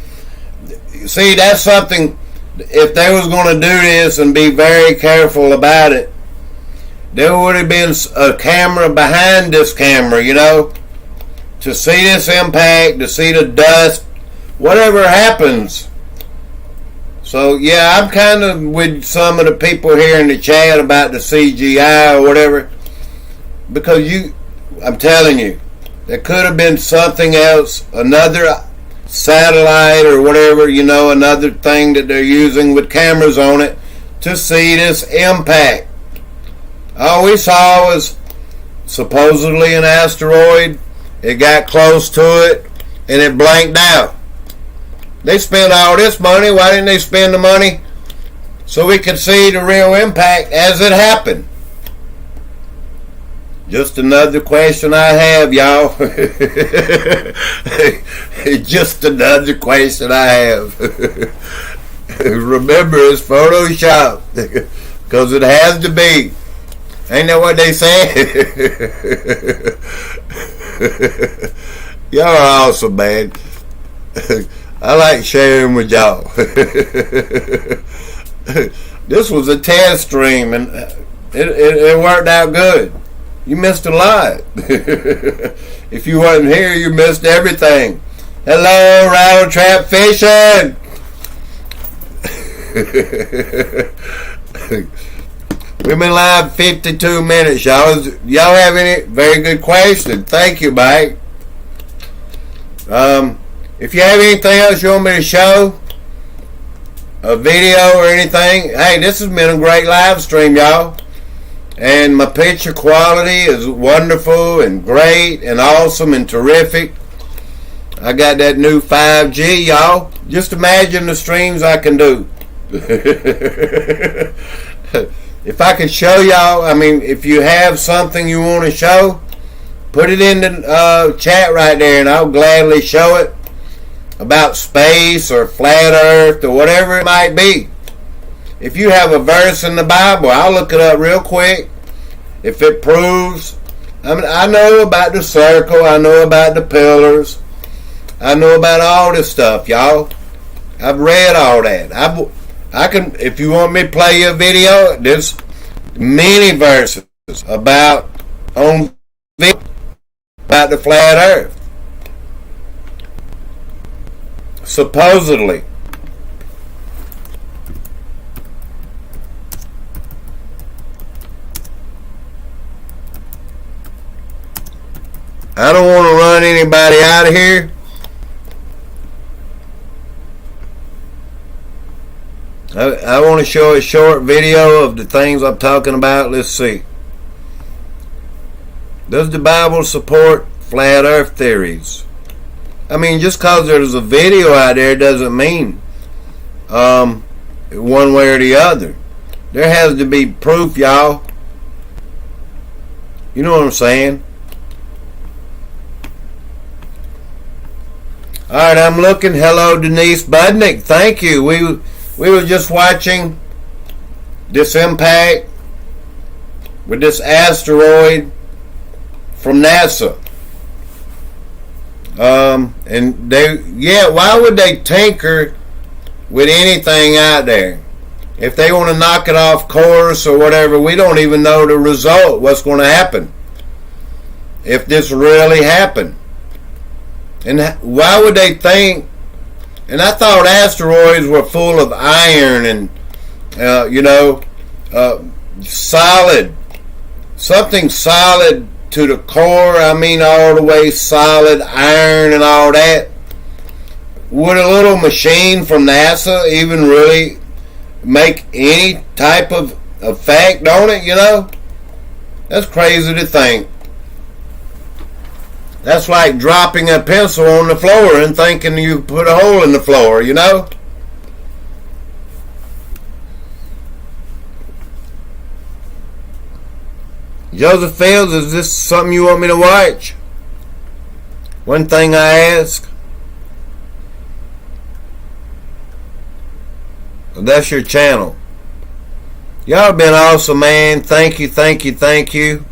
See, that's something, if they was going to do this and be very careful about it, there would have been a camera behind this camera, you know, to see this impact, to see the dust, whatever happens. So, yeah, I'm kind of with some of the people here in the chat about the CGI or whatever, because I'm telling you, there could have been something else, another satellite or whatever, you know, another thing that they're using with cameras on it to see this impact. All we saw was supposedly an asteroid. It got close to it and it blanked out. They spent all this money. Why didn't they spend the money so we could see the real impact as it happened? Just another question I have, y'all. Just another question I have. Remember, it's Photoshop. Because it has to be. Ain't that what they say? Y'all are awesome, man. I like sharing with y'all. This was a test stream, and it worked out good. You missed a lot. If you wasn't here, you missed everything. Hello, Rattle Trap Fishing. We've been live 52 minutes, y'all. Y'all have any? Very good question. Thank you, Mike. If you have anything else you want me to show, a video or anything, hey, this has been a great live stream, y'all. And my picture quality is wonderful and great and awesome and terrific. I got that new 5G, y'all. Just imagine the streams I can do. If I could show y'all, I mean, if you have something you want to show, put it in the chat right there and I'll gladly show it, about space or flat earth or whatever it might be. If you have a verse in the Bible, I'll look it up real quick. If it proves, I know about the circle, I know about the pillars, I know about all this stuff, y'all. I've read all that. I can, if you want me to play you a video, there's many verses about the flat earth. Supposedly. I don't want to run anybody out of here. I want to show a short video of the things I'm talking about. Let's see. Does the Bible support flat earth theories? I mean, just because there's a video out there doesn't mean one way or the other. There has to be proof, y'all. You know what I'm saying? Alright, I'm looking. Hello, Denise Budnick. Thank you. We were just watching this impact with this asteroid from NASA. And why would they tinker with anything out there? If they want to knock it off course or whatever, we don't even know the result, what's going to happen. If this really happened. And why would they think, and I thought asteroids were full of iron and, solid, something solid to the core, I mean all the way solid, iron and all that. Would a little machine from NASA even really make any type of effect on it, That's crazy to think. That's like dropping a pencil on the floor and thinking you put a hole in the floor, Joseph Fields, is this something you want me to watch? One thing I ask. That's your channel. Y'all been awesome, man. Thank you, thank you, thank you.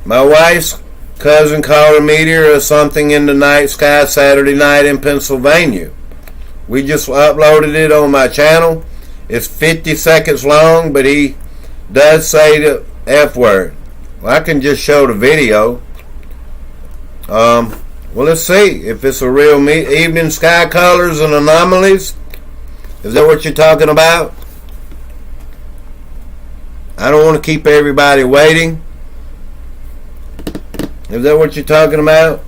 My wife's cousin caught a meteor or something in the night sky Saturday night in Pennsylvania. We just uploaded it on my channel. It's 50 seconds long, but he does say the F word. Well, I can just show the video. Well, let's see if it's a real evening sky colors and anomalies. Is that what you're talking about? I don't want to keep everybody waiting. Is that what you're talking about?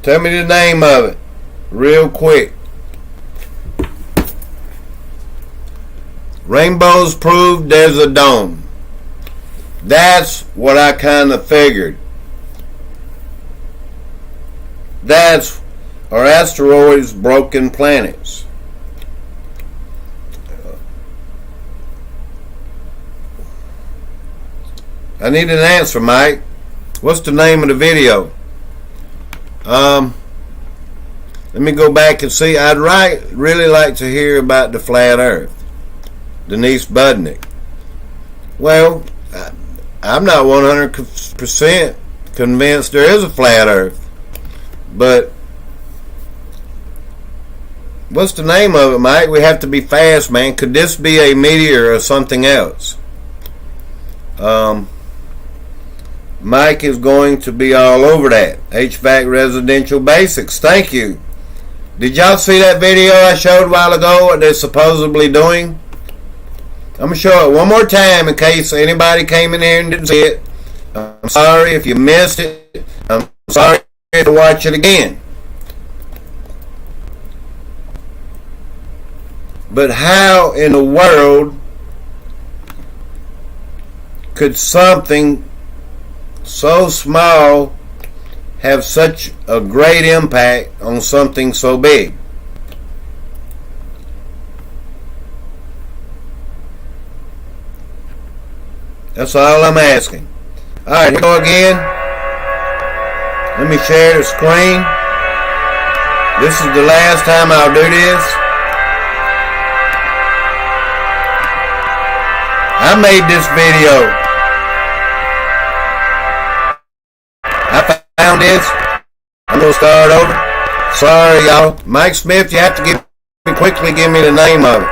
Tell me the name of it real quick. Rainbows prove there's a dome. That's what I kind of figured. Are asteroids broken planets? I need an answer, Mike. What's the name of the video? Let me go back and see. I'd really like to hear about the flat Earth. Denise Budnick. Well, I'm not 100% convinced there is a flat Earth. But what's the name of it, Mike? We have to be fast, man. Could this be a meteor or something else? Mike is going to be all over that. HVAC Residential Basics. Thank you. Did y'all see that video I showed a while ago, what they're supposedly doing? I'm going to show it one more time in case anybody came in here and didn't see it. I'm sorry if you missed it. I'm sorry to watch it again. But how in the world could something so small have such a great impact on something so big? That's all I'm asking. Alright, here we go again. Let me share the screen. This is the last time I'll do this. I made this video. I found this. I'm going to start over. Sorry, y'all. Mike Smith, you have to quickly give me the name of it.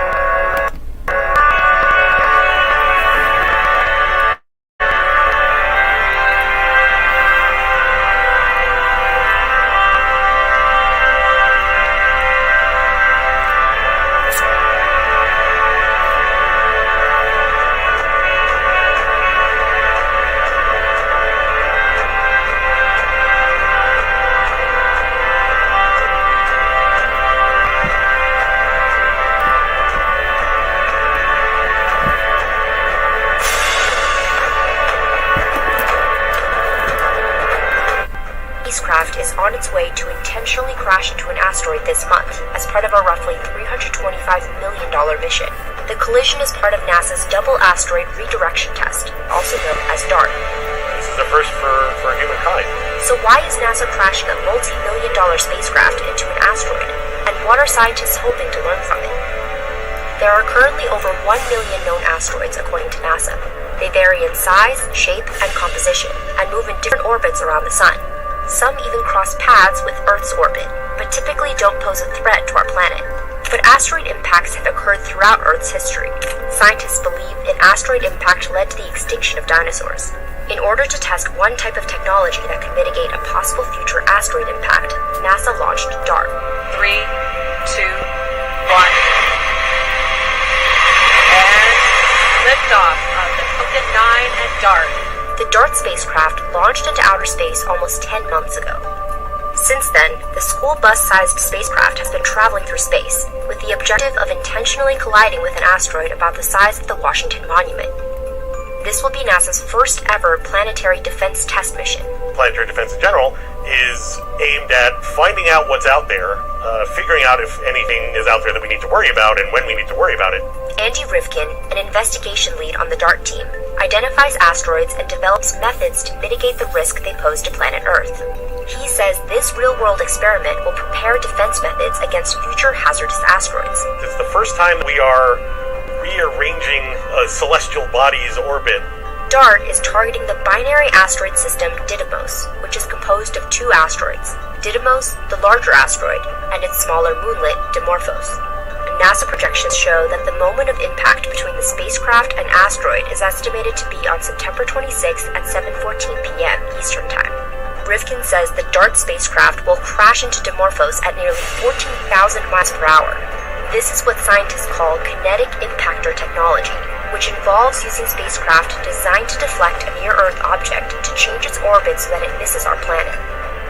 Spacecraft is on its way to intentionally crash into an asteroid this month as part of a roughly $325 million mission. The collision is part of NASA's Double Asteroid Redirection Test, also known as DART. This is the first for humankind. So why is NASA crashing a multi-million-dollar spacecraft into an asteroid? And what are scientists hoping to learn from it? There are currently over 1 million known asteroids according to NASA. They vary in size, shape, and composition, and move in different orbits around the Sun. Some even cross paths with Earth's orbit, but typically don't pose a threat to our planet. But asteroid impacts have occurred throughout Earth's history. Scientists believe an asteroid impact led to the extinction of dinosaurs. In order to test one type of technology that could mitigate a possible future asteroid impact, NASA launched DART. 3, 2, 1. And liftoff of the Falcon 9 and DART. The DART spacecraft launched into outer space almost 10 months ago. Since then, the school bus-sized spacecraft has been traveling through space, with the objective of intentionally colliding with an asteroid about the size of the Washington Monument. This will be NASA's first ever planetary defense test mission. Planetary defense in general is aimed at finding out what's out there, figuring out if anything is out there that we need to worry about and when we need to worry about it. Andy Rivkin, an investigation lead on the DART team, identifies asteroids and develops methods to mitigate the risk they pose to planet Earth. He says this real-world experiment will prepare defense methods against future hazardous asteroids. It's the first time we are rearranging a celestial body's orbit. DART is targeting the binary asteroid system Didymos, which is composed of two asteroids, Didymos, the larger asteroid, and its smaller moonlet, Dimorphos. NASA projections show that the moment of impact between the spacecraft and asteroid is estimated to be on September 26th at 7:14 p.m. Eastern Time. Rivkin says the DART spacecraft will crash into Dimorphos at nearly 14,000 miles per hour. This is what scientists call kinetic impactor technology, which involves using spacecraft designed to deflect a near-Earth object to change its orbit so that it misses our planet.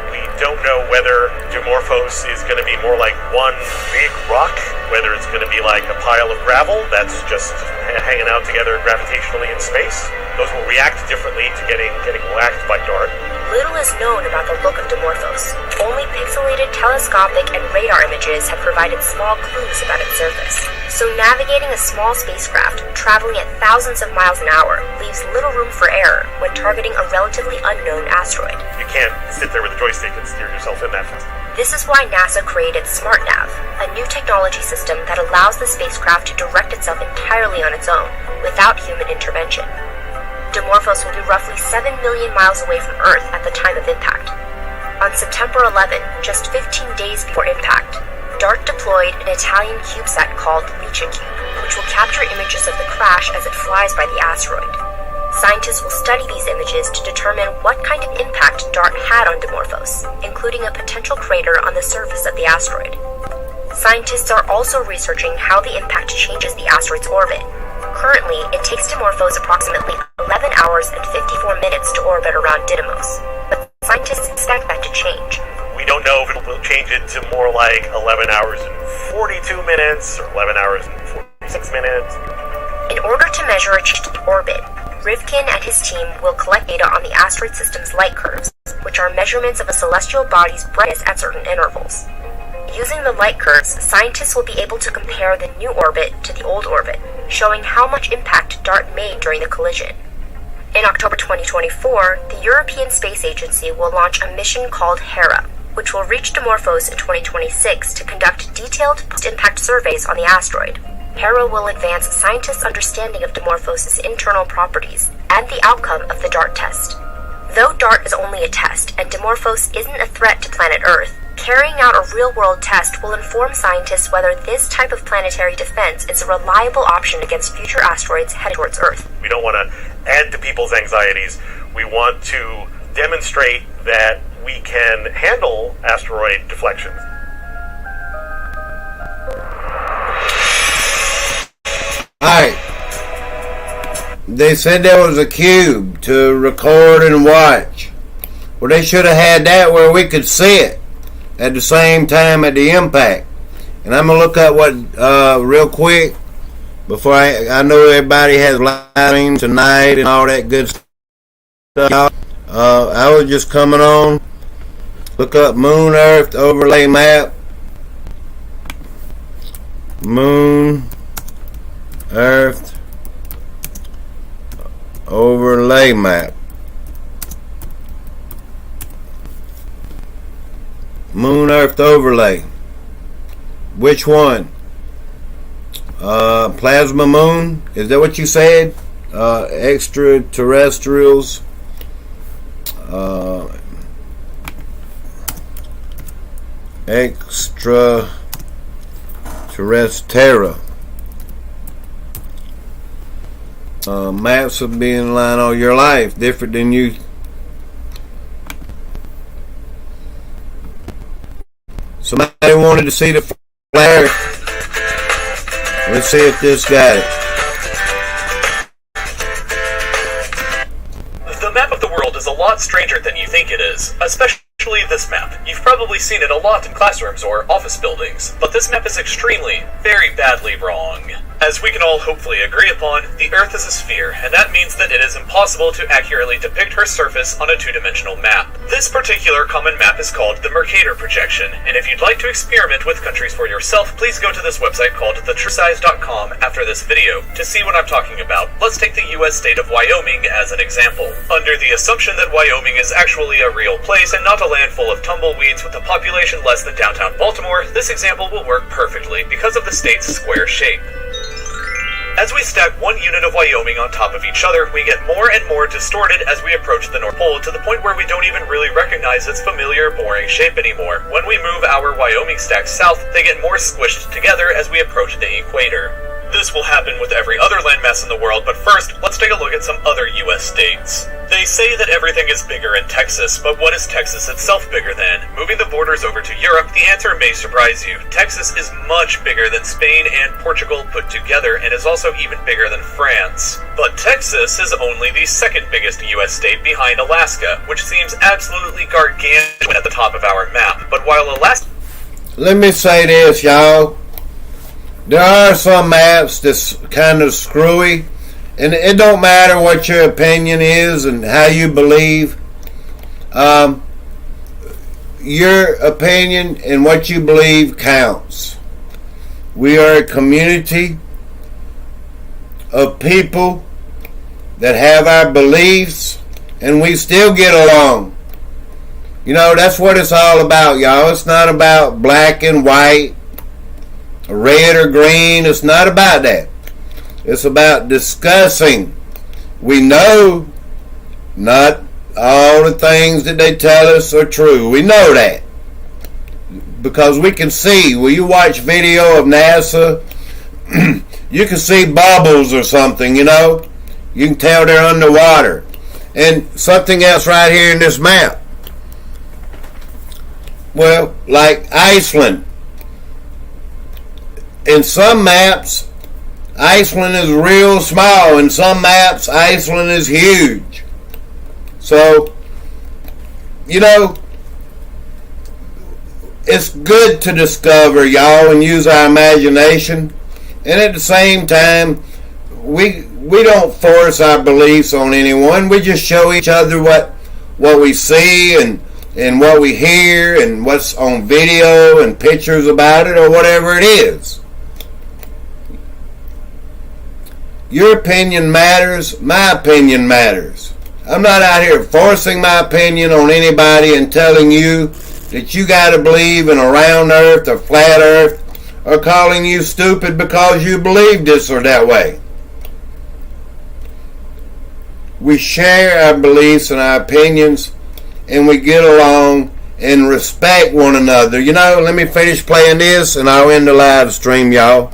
We don't know whether Dimorphos is going to be more like one big rock, whether it's going to be like a pile of gravel that's just hanging out together gravitationally in space. Those will react differently to getting whacked by DART. Little is known about the look of Dimorphos. Only pixelated telescopic and radar images have provided small clues about its surface. So navigating a small spacecraft, traveling at thousands of miles an hour, leaves little room for error when targeting a relatively unknown asteroid. You can't sit there with a joystick and steer yourself in that fast. This is why NASA created SmartNav, a new technology system that allows the spacecraft to direct itself entirely on its own, without human intervention. Dimorphos will be roughly 7 million miles away from Earth at the time of impact. On September 11, just 15 days before impact, DART deployed an Italian CubeSat called LiCiCube, which will capture images of the crash as it flies by the asteroid. Scientists will study these images to determine what kind of impact DART had on Dimorphos, including a potential crater on the surface of the asteroid. Scientists are also researching how the impact changes the asteroid's orbit. Currently, it takes Dimorphos approximately 11 hours and 54 minutes to orbit around Didymos, but scientists expect that to change. We don't know if it will change it to more like 11 hours and 42 minutes or 11 hours and 46 minutes. In order to measure a change in orbit, Rivkin and his team will collect data on the asteroid system's light curves, which are measurements of a celestial body's brightness at certain intervals. Using the light curves, scientists will be able to compare the new orbit to the old orbit, showing how much impact DART made during the collision. In October 2024, the European Space Agency will launch a mission called Hera, which will reach Dimorphos in 2026 to conduct detailed post-impact surveys on the asteroid. Hera will advance scientists' understanding of Dimorphos' internal properties and the outcome of the DART test. Though DART is only a test and Dimorphos isn't a threat to planet Earth, carrying out a real-world test will inform scientists whether this type of planetary defense is a reliable option against future asteroids headed towards Earth. We don't want to add to people's anxieties. We want to demonstrate that we can handle asteroid deflections. Alright. They said there was a cube to record and watch. Well, they should have had that where we could see it at the same time at the impact. And I'm going to look up what, real quick, before I know everybody has live stream tonight and all that good stuff. I was just coming on. Look up Moon Earth overlay map. Moon Earth overlay map. Moon Earth overlay. Which one? Plasma moon? Is that what you said? Extraterrestrials. terrestrial. Maps will be in line all your life, different than you. Somebody wanted to see the flare. Let's see if this got it. The map of the world is a lot stranger than you think it is, especially this map. You've probably seen it a lot in classrooms or office buildings, but this map is extremely, very badly wrong. As we can all hopefully agree upon, the Earth is a sphere, and that means that it is impossible to accurately depict her surface on a two-dimensional map. This particular common map is called the Mercator projection, and if you'd like to experiment with countries for yourself, please go to this website called thetruesize.com after this video to see what I'm talking about. Let's take the US state of Wyoming as an example. Under the assumption that Wyoming is actually a real place and not a land full of tumbleweeds with a population less than downtown Baltimore, this example will work perfectly because of the state's square shape. As we stack one unit of Wyoming on top of each other, we get more and more distorted as we approach the North Pole to the point where we don't even really recognize its familiar, boring shape anymore. When we move our Wyoming stacks south, they get more squished together as we approach the equator. This will happen with every other landmass in the world, but first, let's take a look at some other US states. They say that everything is bigger in Texas, but what is Texas itself bigger than? Moving the borders over to Europe, the answer may surprise you. Texas is much bigger than Spain and Portugal put together, and is also even bigger than France. But Texas is only the second biggest US state behind Alaska, which seems absolutely gargantuan at the top of our map. But while Alaska... Let me say this, y'all. There are some maps that's kind of screwy, and it don't matter what your opinion is and how you believe. Your opinion and what you believe counts. We are a community of people that have our beliefs, and we still get along. You know, that's what it's all about, y'all. It's not about black and white, red or green. It's not about that. It's about discussing. We know not all the things that they tell us are true. We know that because we can see. When you watch video of NASA, you can see bubbles or something, you know. You can tell they're underwater. And something else right here in this map. Well, like Iceland. In some maps, Iceland is real small. In some maps, Iceland is huge. So, you know, it's good to discover, y'all, and use our imagination. And at the same time, we don't force our beliefs on anyone. We just show each other what we see and what we hear and what's on video and pictures about it or whatever it is. Your opinion matters. My opinion matters. I'm not out here forcing my opinion on anybody and telling you that you got to believe in a round earth or flat earth or calling you stupid because you believe this or that way. We share our beliefs and our opinions, and we get along and respect one another. You know, let me finish playing this and I'll end the live stream, y'all.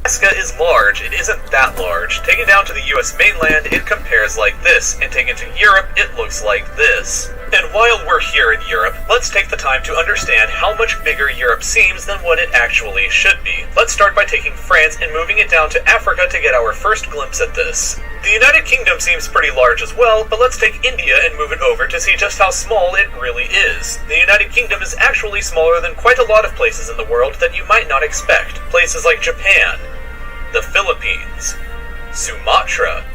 Alaska is large. It isn't that large. Taken down to the US mainland, it compares like this, and taken to Europe, it looks like this. And while we're here in Europe, let's take the time to understand how much bigger Europe seems than what it actually should be. Let's start by taking France and moving it down to Africa to get our first glimpse at this. The United Kingdom seems pretty large as well, but let's take India and move it over to see just how small it really is. The United Kingdom is actually smaller than quite a lot of places in the world that you might not expect. Places like Japan, the Philippines, Sumatra,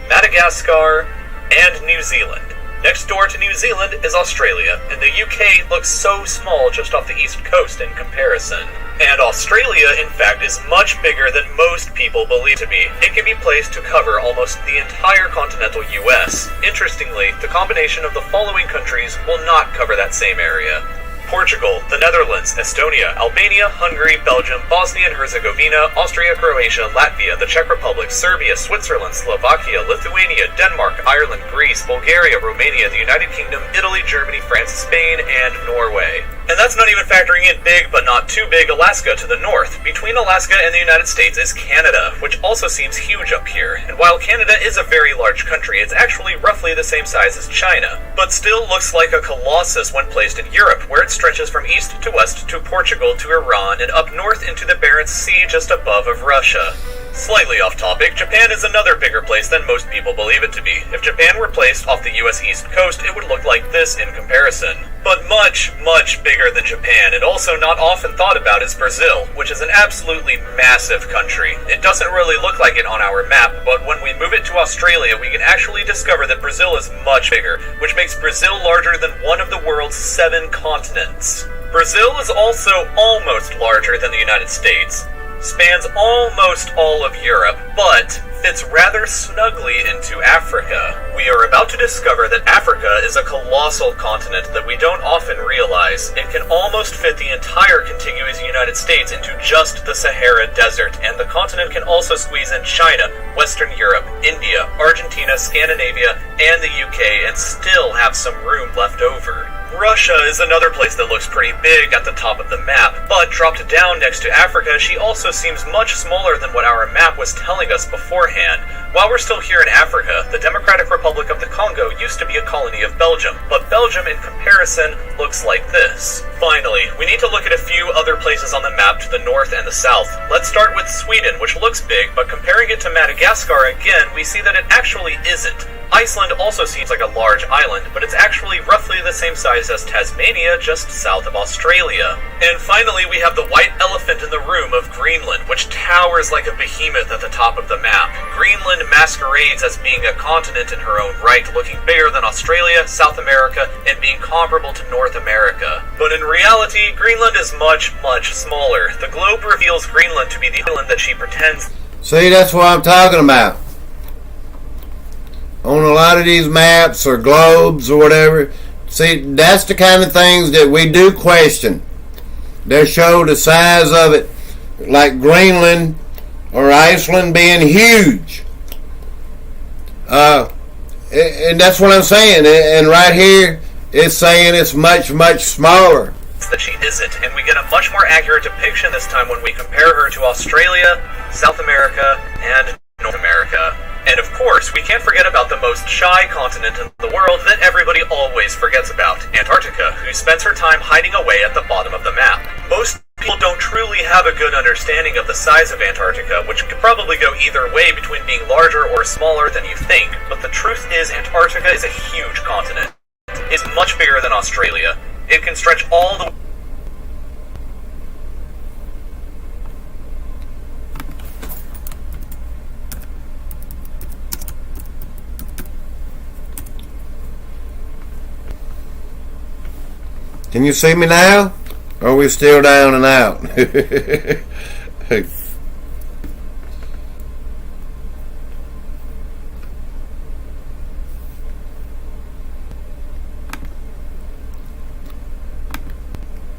Madagascar, and New Zealand. Next door to New Zealand is Australia, and the UK looks so small just off the east coast in comparison. And Australia, in fact, is much bigger than most people believe to be. It can be placed to cover almost the entire continental US. Interestingly, the combination of the following countries will not cover that same area: Portugal, the Netherlands, Estonia, Albania, Hungary, Belgium, Bosnia and Herzegovina, Austria, Croatia, Latvia, the Czech Republic, Serbia, Switzerland, Slovakia, Lithuania, Denmark, Ireland, Greece, Bulgaria, Romania, the United Kingdom, Italy, Germany, France, Spain, and Norway. And that's not even factoring in big but not too big Alaska to the north. Between Alaska and the United States is Canada, which also seems huge up here. And while Canada is a very large country, it's actually roughly the same size as China, but still looks like a colossus when placed in Europe, where it stretches from east to west to Portugal to Iran and up north into the Barents Sea just above of Russia. Slightly off topic, Japan is another bigger place than most people believe it to be. If Japan were placed off the US East Coast, it would look like this in comparison. But much, much bigger than Japan, and also not often thought about, is Brazil, which is an absolutely massive country. It doesn't really look like it on our map, but when we move it to Australia, we can actually discover that Brazil is much bigger, which makes Brazil larger than one of the world's 7 continents. Brazil is also almost larger than the United States, spans almost all of Europe, but fits rather snugly into Africa. We are about to discover that Africa is a colossal continent that we don't often realize. It can almost fit the entire contiguous United States into just the Sahara Desert, and the continent can also squeeze in China, Western Europe, India, Argentina, Scandinavia, and the UK, and still have some room left over. Russia is another place that looks pretty big at the top of the map, but dropped down next to Africa, she also seems much smaller than what our map was telling us beforehand. While we're still here in Africa, the Democratic Republic of the Congo used to be a colony of Belgium, but Belgium in comparison looks like this. Finally, we need to look at a few other places on the map to the north and the south. Let's start with Sweden, which looks big, but comparing it to Madagascar again, we see that it actually isn't. Iceland also seems like a large island, but it's actually roughly the same size as Tasmania, just south of Australia. And finally, we have the white elephant in the room of Greenland, which towers like a behemoth at the top of the map. Greenland masquerades as being a continent in her own right, looking bigger than Australia, South America, and being comparable to North America. But in reality, Greenland is much, much smaller. The globe reveals Greenland to be the island that she pretends. See, that's what I'm talking about. On a lot of these maps or globes or whatever, see, that's the kind of things that we do question. They show the size of it, like Greenland or Iceland being huge. And that's what I'm saying. And right here, it's saying it's much, much smaller. That she isn't, and we get a much more accurate depiction this time when we compare her to Australia, South America, and North America. And of course, we can't forget about the most shy continent in the world that everybody always forgets about, Antarctica, who spends her time hiding away at the bottom of the map. Most people don't truly have a good understanding of the size of Antarctica, which could probably go either way between being larger or smaller than you think, but the truth is Antarctica is a huge continent. It's much bigger than Australia. It can stretch all the Can you see me now? Or are we still down and out?